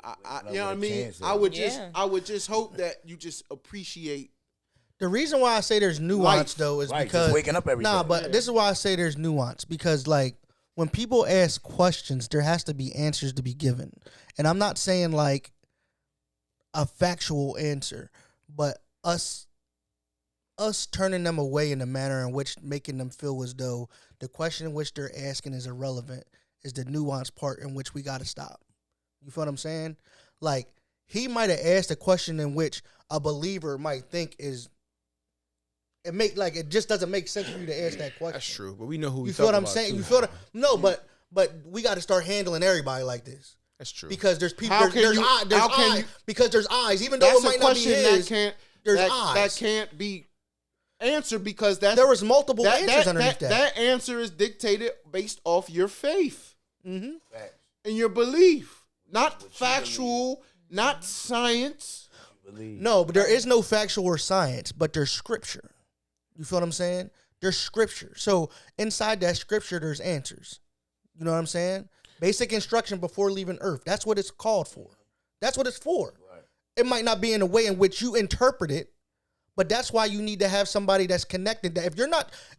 what I Like mean. cancer. I would just hope that you just appreciate. The reason why I say there's nuance though is Right, because just waking up every nah, day. but this is why I say there's nuance, because like when people ask questions, there has to be answers to be given, and I'm not saying like a factual answer, but us turning them away in the manner in which making them feel as though the question in which they're asking is irrelevant is the nuance part in which we got to stop. You feel what I'm saying? Like he might have asked a question in which a believer might think is. It just doesn't make sense for you to ask that question. That's true, but we know who we You feel what I'm about, saying? too. You feel that? No, but we got to start handling everybody like this That's true. because there's people. How can There's you- eyes. There's how can eyes you- because there's eyes. Even though That's it might a not be question his, that eyes. can't be answered because that's There was multiple answers underneath that. That answer is dictated based off your faith Mm-hmm. and your belief, not factual, not science. No, but there is no factual or science, but there's scripture. You feel what I'm saying? There's scripture. So inside that scripture, there's answers. You know what I'm saying? Basic instruction before leaving Earth. That's what it's called for. That's what it's for. Right. It might not be in the way in which you interpret it, but that's why you need to have somebody that's connected. That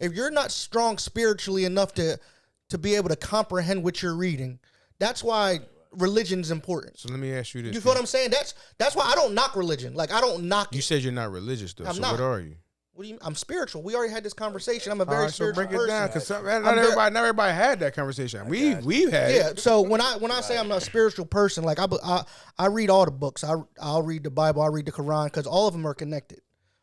if you're not strong spiritually enough to be able to comprehend what you're reading, that's why religion's important. So let me ask you this. You feel what I'm saying? That's why I don't knock religion. Like I don't knock. You said you're not religious though. I'm so not. what are you? What do you mean? I'm spiritual. We already had this conversation. I'm a very spiritual so break person. it down, because not everybody had that conversation. We've had Yeah. it. So when I say I'm a spiritual person, like I read all the books. I'll read the Bible. I'll read the Quran because all of them are connected.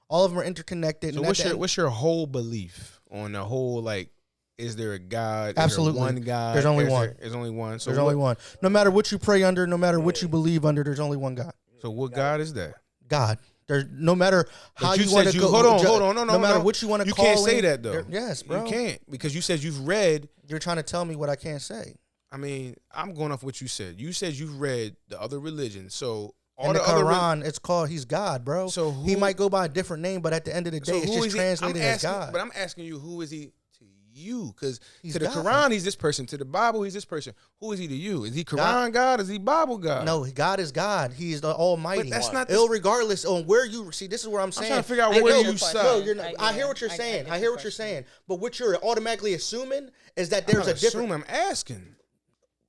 All of them are interconnected. So what's your whole belief on the whole, like, is there a God? Absolutely. Is there one God? There's only one. There's only one. So there's only one. No matter what you pray under, no matter what you believe under, there's only one God. So what God is that? God. There's no matter how you want to go. Hold on. No matter what you want to you call. You can't say that though. Yes, bro. You can't, because you said you've read. You're trying to tell me what I can't say. I mean, I'm going off what you said. You said you've read the other religions. So all in the other Quran, it's called He's God, bro. So he might go by a different name, but at the end of the day, it's just translated as God. But I'm asking you, who is he to you? Because to the God. Quran, he's this person. To the Bible, he's this person. Who is he to you? Is he Quran God? Is he Bible God? No, God is God. He is the Almighty. But that's not. Regardless on where you see. This is where I'm saying. I'm trying to figure out where you side. No, you're not, I hear what you're saying. I hear what you're saying. But what you're automatically assuming is that there's a different. I'm asking.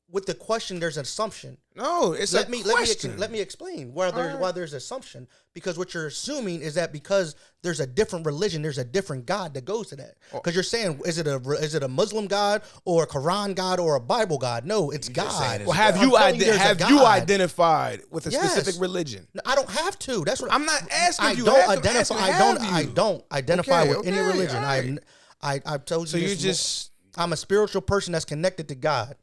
With the question, there's an assumption. No, it's a question. Let me explain why there's assumption. Because what you're assuming is that because there's a different religion, there's a different God that goes to that. Because you're saying, is it a Muslim God or a Quran God or a Bible God? No, it's God. Well, have you identified with a specific religion? I don't have to. That's what I'm not asking you. I don't identify with any religion. Right. I've told you. So you just. I'm a spiritual person that's connected to God.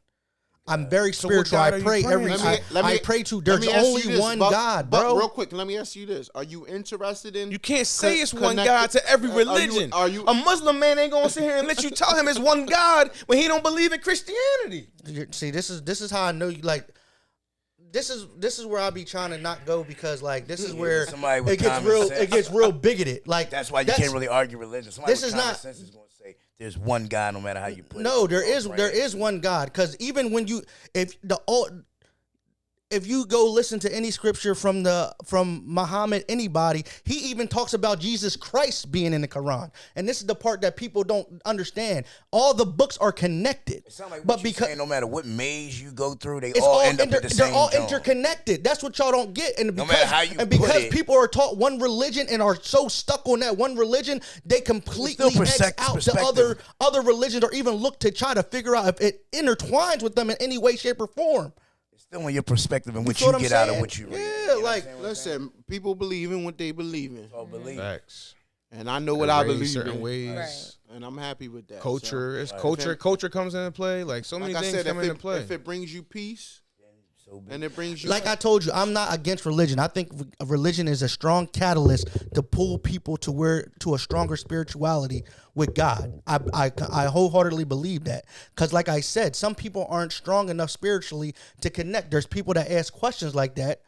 I'm very spiritual. I pray I pray to. There's only one God, bro. Real quick, let me ask you this: are you interested in? You can't say it's one God to every religion. Are you a Muslim man ain't gonna sit here and let you tell him it's one God when he don't believe in Christianity? See, this is how I know you like. This is where I be trying to not go because like this is where it gets real bigoted. Like that's why you can't really argue religion. Somebody with common sense is going to say there's one God no matter how you put it. No, there is one God, because even when if you go listen to any scripture from Muhammad, anybody, he even talks about Jesus Christ being in the Quran. And this is the part that people don't understand. All the books are connected. It sounds like what because saying, no matter what maze you go through, they they're all interconnected. That's what y'all don't get. And because, matter how you because people are taught one religion and are so stuck on that one religion, they completely X out to other religions or even look to try to figure out if it intertwines with them in any way, shape, or form. Still on your perspective and what you get out of what you read. Yeah, like listen, people believe in what they believe in. All believe. Facts. And I know what I believe certain in. Ways. Right. And I'm happy with that. Culture, it's culture. Culture comes into play. Like so many things come into play. If it brings you peace, and it brings you I told you, I'm not against religion. I think religion is a strong catalyst to pull people to a stronger spirituality with God. I wholeheartedly believe that, because like I said, some people aren't strong enough spiritually to connect. There's people that ask questions like that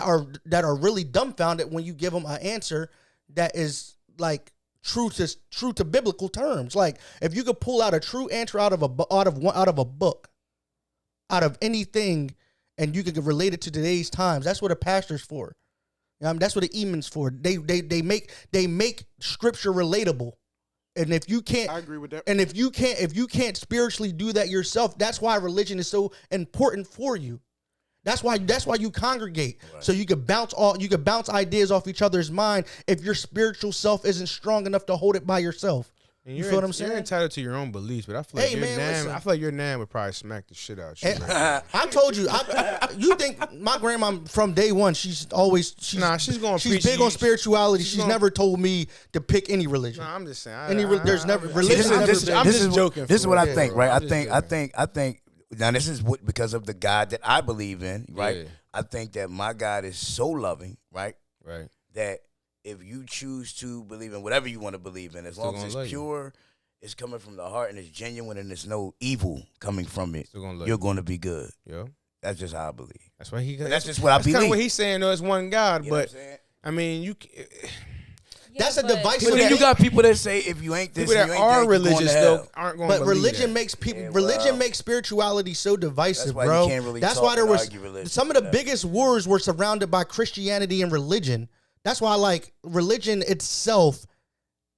are really dumbfounded when you give them an answer that is like true to biblical terms. Like if you could pull out a true answer out of a book, out of anything, and you could relate it to today's times. That's what a pastor's for. That's what the imam's for. They make scripture relatable. And if you can't, I agree with that. And if you can't spiritually do that yourself, that's why religion is so important for you. That's why you congregate. Right. So you could bounce ideas off each other's mind if your spiritual self isn't strong enough to hold it by yourself. You feel what I'm saying? You're entitled to your own beliefs, but I feel like your nan would probably smack the shit out you. I told you, you think my grandma from day one, she's big on spirituality. She's never told me to pick any religion. No, I'm just saying. I'm just joking. This is what I think, right? I think. Now this is because of the God that I believe in, right? Yeah. I think that my God is so loving, right? Right. That if you choose to believe in whatever you want to believe in, as long as it's pure, it's coming from the heart and it's genuine and there's no evil coming from it, you're going to be good. Yeah. That's just how I believe. That's why that's just what I believe. That's kind of what he's saying, though. It's one God, you but I mean, that's a divisive. But then you got people that say if you ain't this, people that are religious though aren't going to believe religion that. Makes people. Religion makes spirituality so divisive, that's why bro. You can't really that's why there was some of the that. biggest wars were surrounded by Christianity and religion. That's why, like, religion itself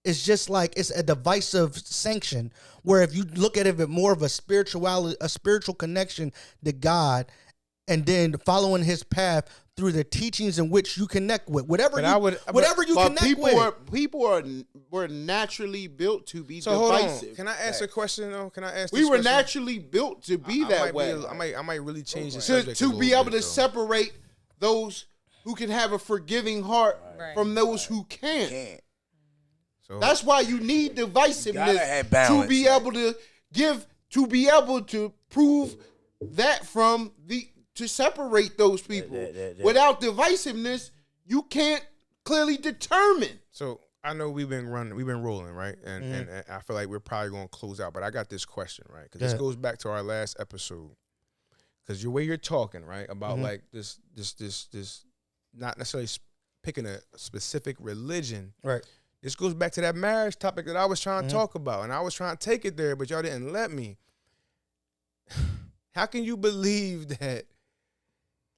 is just like it's a divisive sanction. Where if you look at it more of a spiritual connection to God, and then following his path through the teachings in which you connect with. Whatever you connect with. People were naturally built to be so divisive. Hold on. Can I ask a question though? Can I ask? We were naturally built to be that way. I might really change the subject to be able to separate those who can have a forgiving heart from those who can't. So that's why you need divisiveness to be able to be able to prove that from to separate those people. Without divisiveness, you can't clearly determine. So I know we've been rolling, right? And I feel like we're probably going to close out, but I got this question, right? Because this goes back to our last episode. Because the way you're talking, right, about like this, not necessarily picking a specific religion, right? This goes back to that marriage topic that I was trying to talk about, and I was trying to take it there, but y'all didn't let me. How can you believe that?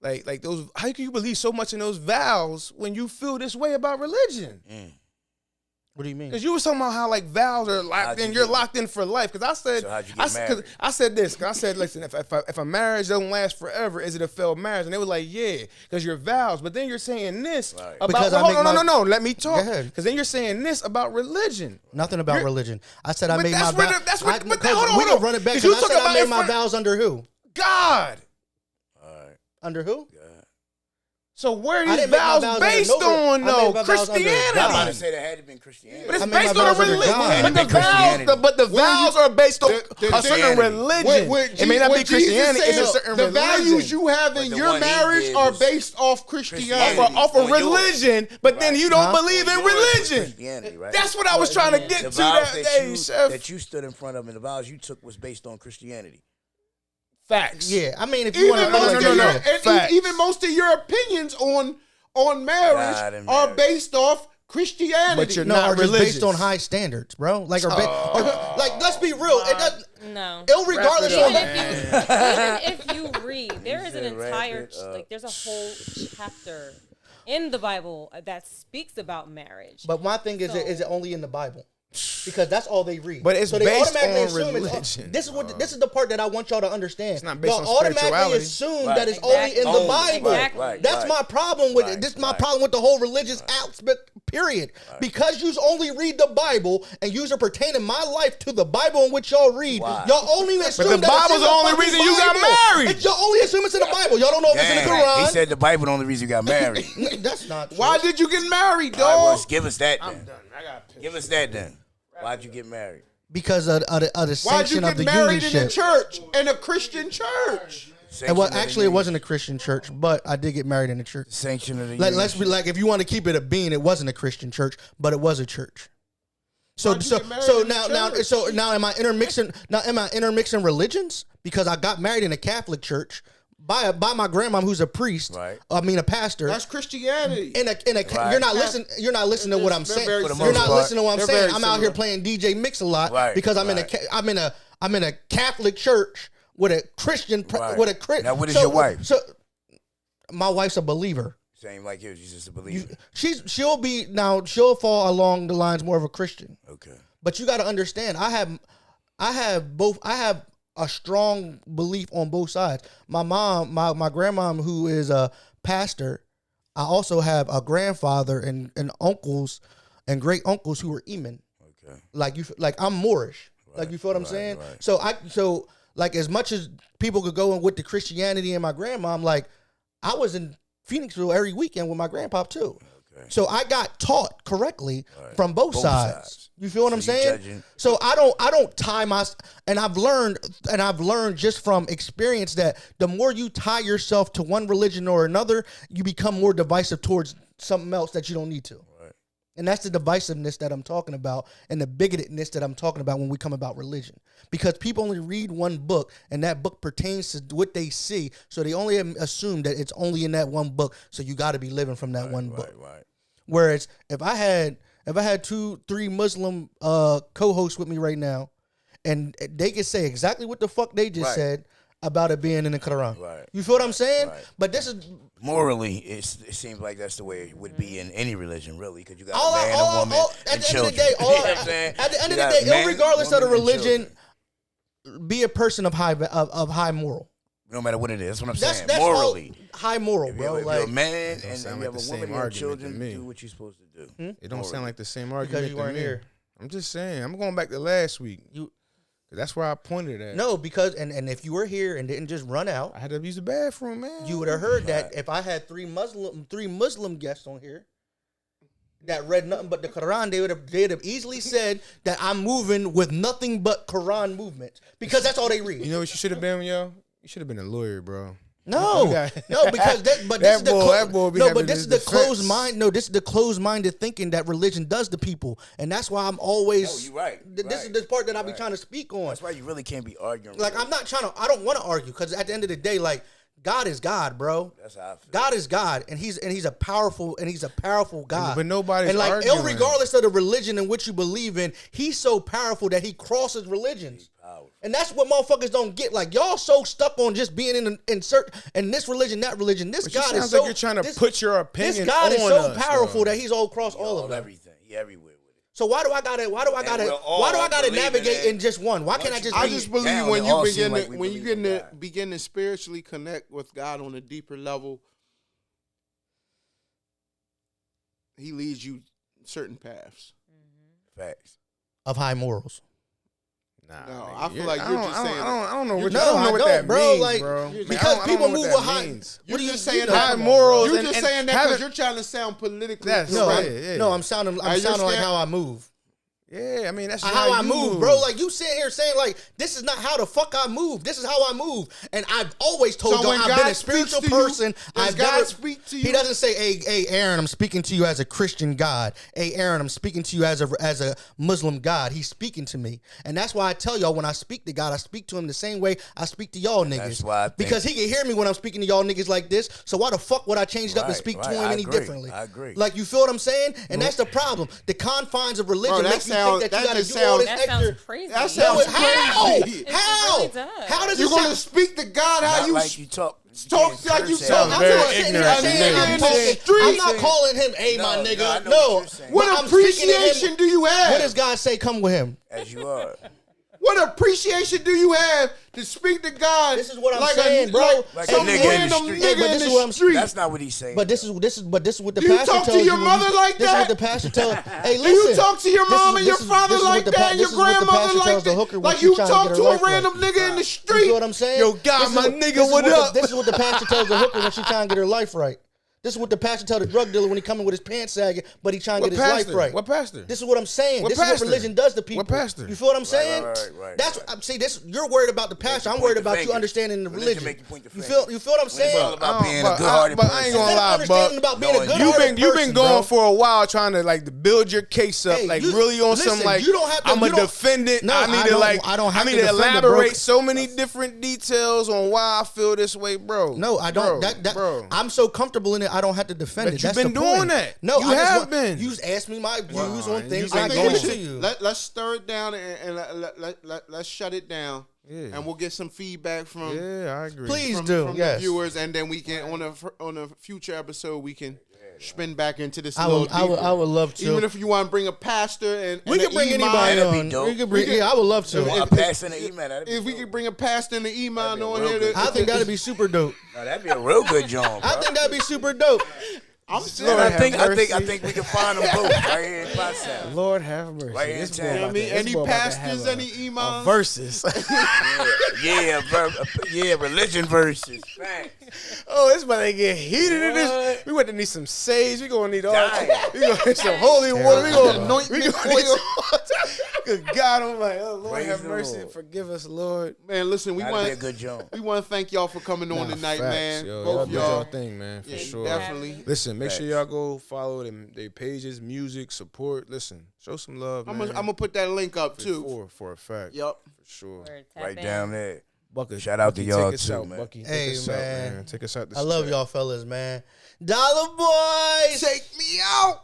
Like those. How can you believe so much in those vows when you feel this way about religion? What do you mean? Because you were talking about how like vows are locked in. You're locked in for life. Because I said, I said this. Cause I said, listen, if a marriage doesn't last forever, is it a failed marriage? And they were like, yeah, because your vows. But then you're saying this about. No. Let me talk. Because then you're saying this about religion. Nothing about religion. I said I made my vows. Hold on. We can run it back. I said I made my vows under who? God. Under who? So where are these vows based on, though? Christianity. I'm about to say that had to been Christianity. But it's based on a religion. But the vows are based on a certain religion. It may not be Christianity. It's a certain religion. The values you have in your marriage are based off Christianity. Off of religion, but then you don't believe in religion. That's what I was trying to get to that day, Chef. That you stood in front of and the vows you took was based on Christianity. Facts. Yeah, I mean, if you want to, even most of your opinions on marriage are based off Christianity. But you're not religious. Based on high standards, bro. Like, like let's be real. No. Regardless even if you read, there is an entire there's a whole chapter in the Bible that speaks about marriage. But my thing is, is it only in the Bible? Because that's all they read. But it's based on religion. This is the part that I want y'all to understand. It's not based on automatically assume that it's only in the Bible. That's my problem with it. This is my problem with the whole religious aspect, period. Because you only read the Bible and you are pertaining my life to the Bible in which y'all read. Y'all only assume but the Bible's the only reason you got married. Y'all only assume it's in the Bible. Y'all don't know if it's in the Quran. He said the Bible the only reason you got married. That's not true. Why did you get married, dog? Give us that then. I'm done. I got pissed. Give us that then. Why'd you get married? Because of the sanction of the Why'd you get married unionship. in a church, in a Christian church? And actually, it wasn't a Christian church, but I did get married in a church. Sanction of the Let's be like, if you want to keep it a bean, it wasn't a Christian church, but it was a church. So now am I intermixing religions? Because I got married in a Catholic church by my grandma who's a priest. Right. I mean a pastor. That's Christianity. You're not listening to what I'm saying. You're not listening to what I'm saying. I'm out here playing DJ Mix-a-Lot because I'm in a Catholic church with a Christian with a. Now what is your wife? So my wife's a believer. Same like you, she's just a believer. She'll fall along the lines more of a Christian. Okay. But you got to understand, I have a strong belief on both sides. My mom, my grandmom, who is a pastor, I also have a grandfather and uncles and great uncles who were Eamon. Okay. Like I'm Moorish. Right. Like you feel what I'm saying? Right. So like as much as people could go in with the Christianity and my grandmom, like I was in Phoenixville every weekend with my grandpa too. Okay. So I got taught correctly from both sides. You feel what I'm saying? Judging. So I don't tie and I've learned just from experience that the more you tie yourself to one religion or another, you become more divisive towards something else that you don't need to. Right. And that's the divisiveness that I'm talking about and the bigotedness that I'm talking about when we come about religion. Because people only read one book and that book pertains to what they see. So they only assume that it's only in that one book. So you got to be living from that one book. Right. Whereas if I had 2-3 Muslim co-hosts with me right now, and they could say exactly what the fuck they just said about it being in the Quran. Right. You feel what I'm saying? Right. But this is morally, it seems like that's the way it would be in any religion, really, because you got a man, a woman, and children. At the end of the day, regardless of the religion, be a person of high moral. No matter what it is. That's what I'm saying. That's Morally. high moral, If bro. you're Like a man and sound you like have the a woman same and argument children, to me. do what you're supposed to do. It don't sound like the same argument because you to weren't me. here. I'm just saying. I'm going back to last week. That's where I pointed at. No, because and if you were here and didn't just run out, I had to use the bathroom, man. you would have heard that if I had three Muslim guests on here that read nothing but the Quran, they'd have easily said that I'm moving with nothing but Quran movements because that's all they read. You know what you should have been, yo? You should have been a lawyer, bro. No, because this is the closed mind. No, this is the closed-minded thinking that religion does to people, and that's why I'm always. No, you're right. This is the part that I be trying to speak on. That's why you really can't be arguing. Like I'm not trying to. I don't want to argue because at the end of the day, like God is God, bro. That's how I feel. God is God, and he's a powerful God. But nobody's and like arguing. regardless of the religion in which you believe in, he's so powerful that he crosses religions. And that's what motherfuckers don't get. Like y'all so stuck on just being in this religion, that religion. This But God sounds is so. like you're trying to put your opinion. This God is so us, powerful though. that he's all across all of them. Everything. He everywhere with it. So why do I gotta navigate in just one? Why can't I just? I just believe down, when it you all begin seem like to we when you believe in begin to God. begin to spiritually connect with God on a deeper level, He leads you certain paths. Facts. Of high morals. Nah, No, nigga, I feel like you're just saying. I don't know what No, I don't know I what don't, that bro. means, Like, bro. because I don't people know move what with that high. means. You're What do you just you saying know, high come on, morals. bro. You're just and saying that having- because you're trying to sound politically That's No, correct. yeah. no, I'm sounding you're like scared? how I move. Yeah, I mean that's How I you move, bro. Like you sitting here saying like this is not how the fuck I move. This is how I move, and I've always told So y'all when I've God been a speaks spiritual to you, person. does I've God never, speak to He you? doesn't say, "Hey, Aaron, I'm speaking to you as a Christian God. Hey, Aaron, I'm speaking to you as a Muslim God." He's speaking to me, and that's why I tell y'all when I speak to God, I speak to him the same way I speak to y'all niggas. That's why I think- because he can hear me when I'm speaking to y'all niggas like this. So why the fuck would I change it up and Right, speak to right. him I any agree. differently? I agree. Like you feel what I'm saying? And that's the problem. The confines of religion Bro, that make you sound- think that that you got to just do all this sounds- That extra. sounds crazy. That sounds How? crazy. How? really does. How does You're it going to sound? speak to God how Not you like you talk. talk like you sound talk. very I'm sitting ignorant here to saying me. I'm in the talking- street. I'm not calling him, hey, my No, no, I nigga. know what No. you're saying. What But I'm speaking to him- appreciation do you have? What does God say? Come with him. As you are. What appreciation do you have to speak to God? This is what I'm like saying, bro. Like some a nigga in the random street. nigga But in this is the what I'm- street. That's not what he's saying. But this is what the Do you pastor talk to tells your you. mother like This is that? what the pastor tells. Hey, Do listen. you talk to your This mom is- and your this is- father this is like what the that and this your is what the grandmother pastor like tells the that? hooker when Like she you trying to talk get her to a life right. random nigga in the You street. feel what I'm saying? Yo, God, This is my what- nigga, this is what up? This is what the pastor tells the hooker when she trying to get her life right. This is what the pastor tell the drug dealer when he coming with his pants sagging, but he trying to What get his pastor? life right. What pastor? This is what I'm saying. What This pastor? is what religion does to people. What pastor? You feel what I'm saying? right. That's what see. This you're worried about the pastor. I'm point worried the about you finger. understanding the Religion religion. make you point the You finger. feel what I'm saying? It's all about being a good-hearted but I person. ain't gonna Instead of lie, understanding but about being a knowing good you've hearted been person, going bro. for a while trying to like to build your case up, Hey, like you- really on listen, some like you don't have to- I'm a you don't- defendant. No, I need I to don't- like I don't have need to to defend it, bro. elaborate so many different details on why I feel this way, bro. No, I don't. Bro, bro. I'm so comfortable in it. I don't have to defend But it. you've That's been the doing point. that. No, You I just have want, been. You just asked me my views Wow, on and things. you've I been give it going. to you. Let's stir it down and let's shut it down. Yeah. And we'll get some feedback from Yeah, I agree. Please from do. the Yes. viewers, and then we can on a future episode we can spin back into this. I a little would deeper. love to. Even if you want to bring a pastor and we and can bring an imam, anybody That'd be on. dope. We can bring. Yeah, I would love to. I'm passing the email. That'd be if we dope. could bring a pastor and an imam That'd be on real here, good. I think that'd be super dope. No, that'd be a real good job, bro. I think that'd be super dope. I'm And saying, Lord I think have I think mercy. we can find them both right here in Potsdam. Lord have mercy. Right here in This town. boy You know about what I mean? to- this Any boy about to pastors, have a- any imams? verses. Yeah, religion versus facts. Oh, this about to get heated in this. We about to need some sage. We gonna need all. Dying. We gonna need some holy water. We gonna Anointment we gonna need oil. some. Good God, I'm like, oh Lord, Praise have the mercy, Lord. forgive us, Lord. man, listen, we That'd be a want good job. to thank y'all for coming on Nah, tonight, facts, man. yo. Both Y'all do y'all y'all. thing, man, for Yeah, sure. definitely. Listen, make sure Facts. y'all go follow them, their pages, music, support. Listen, show some love, I'm man. gonna put that link up too. for a fact. Yup. For sure. Word, tap Right in. down there. Bucky, Shout out to Bucky, y'all take us too, out, man. Bucky. Hey, Take us man. out, man. Take us out. This I love chat. y'all fellas, man. Dollar boys. Take me out.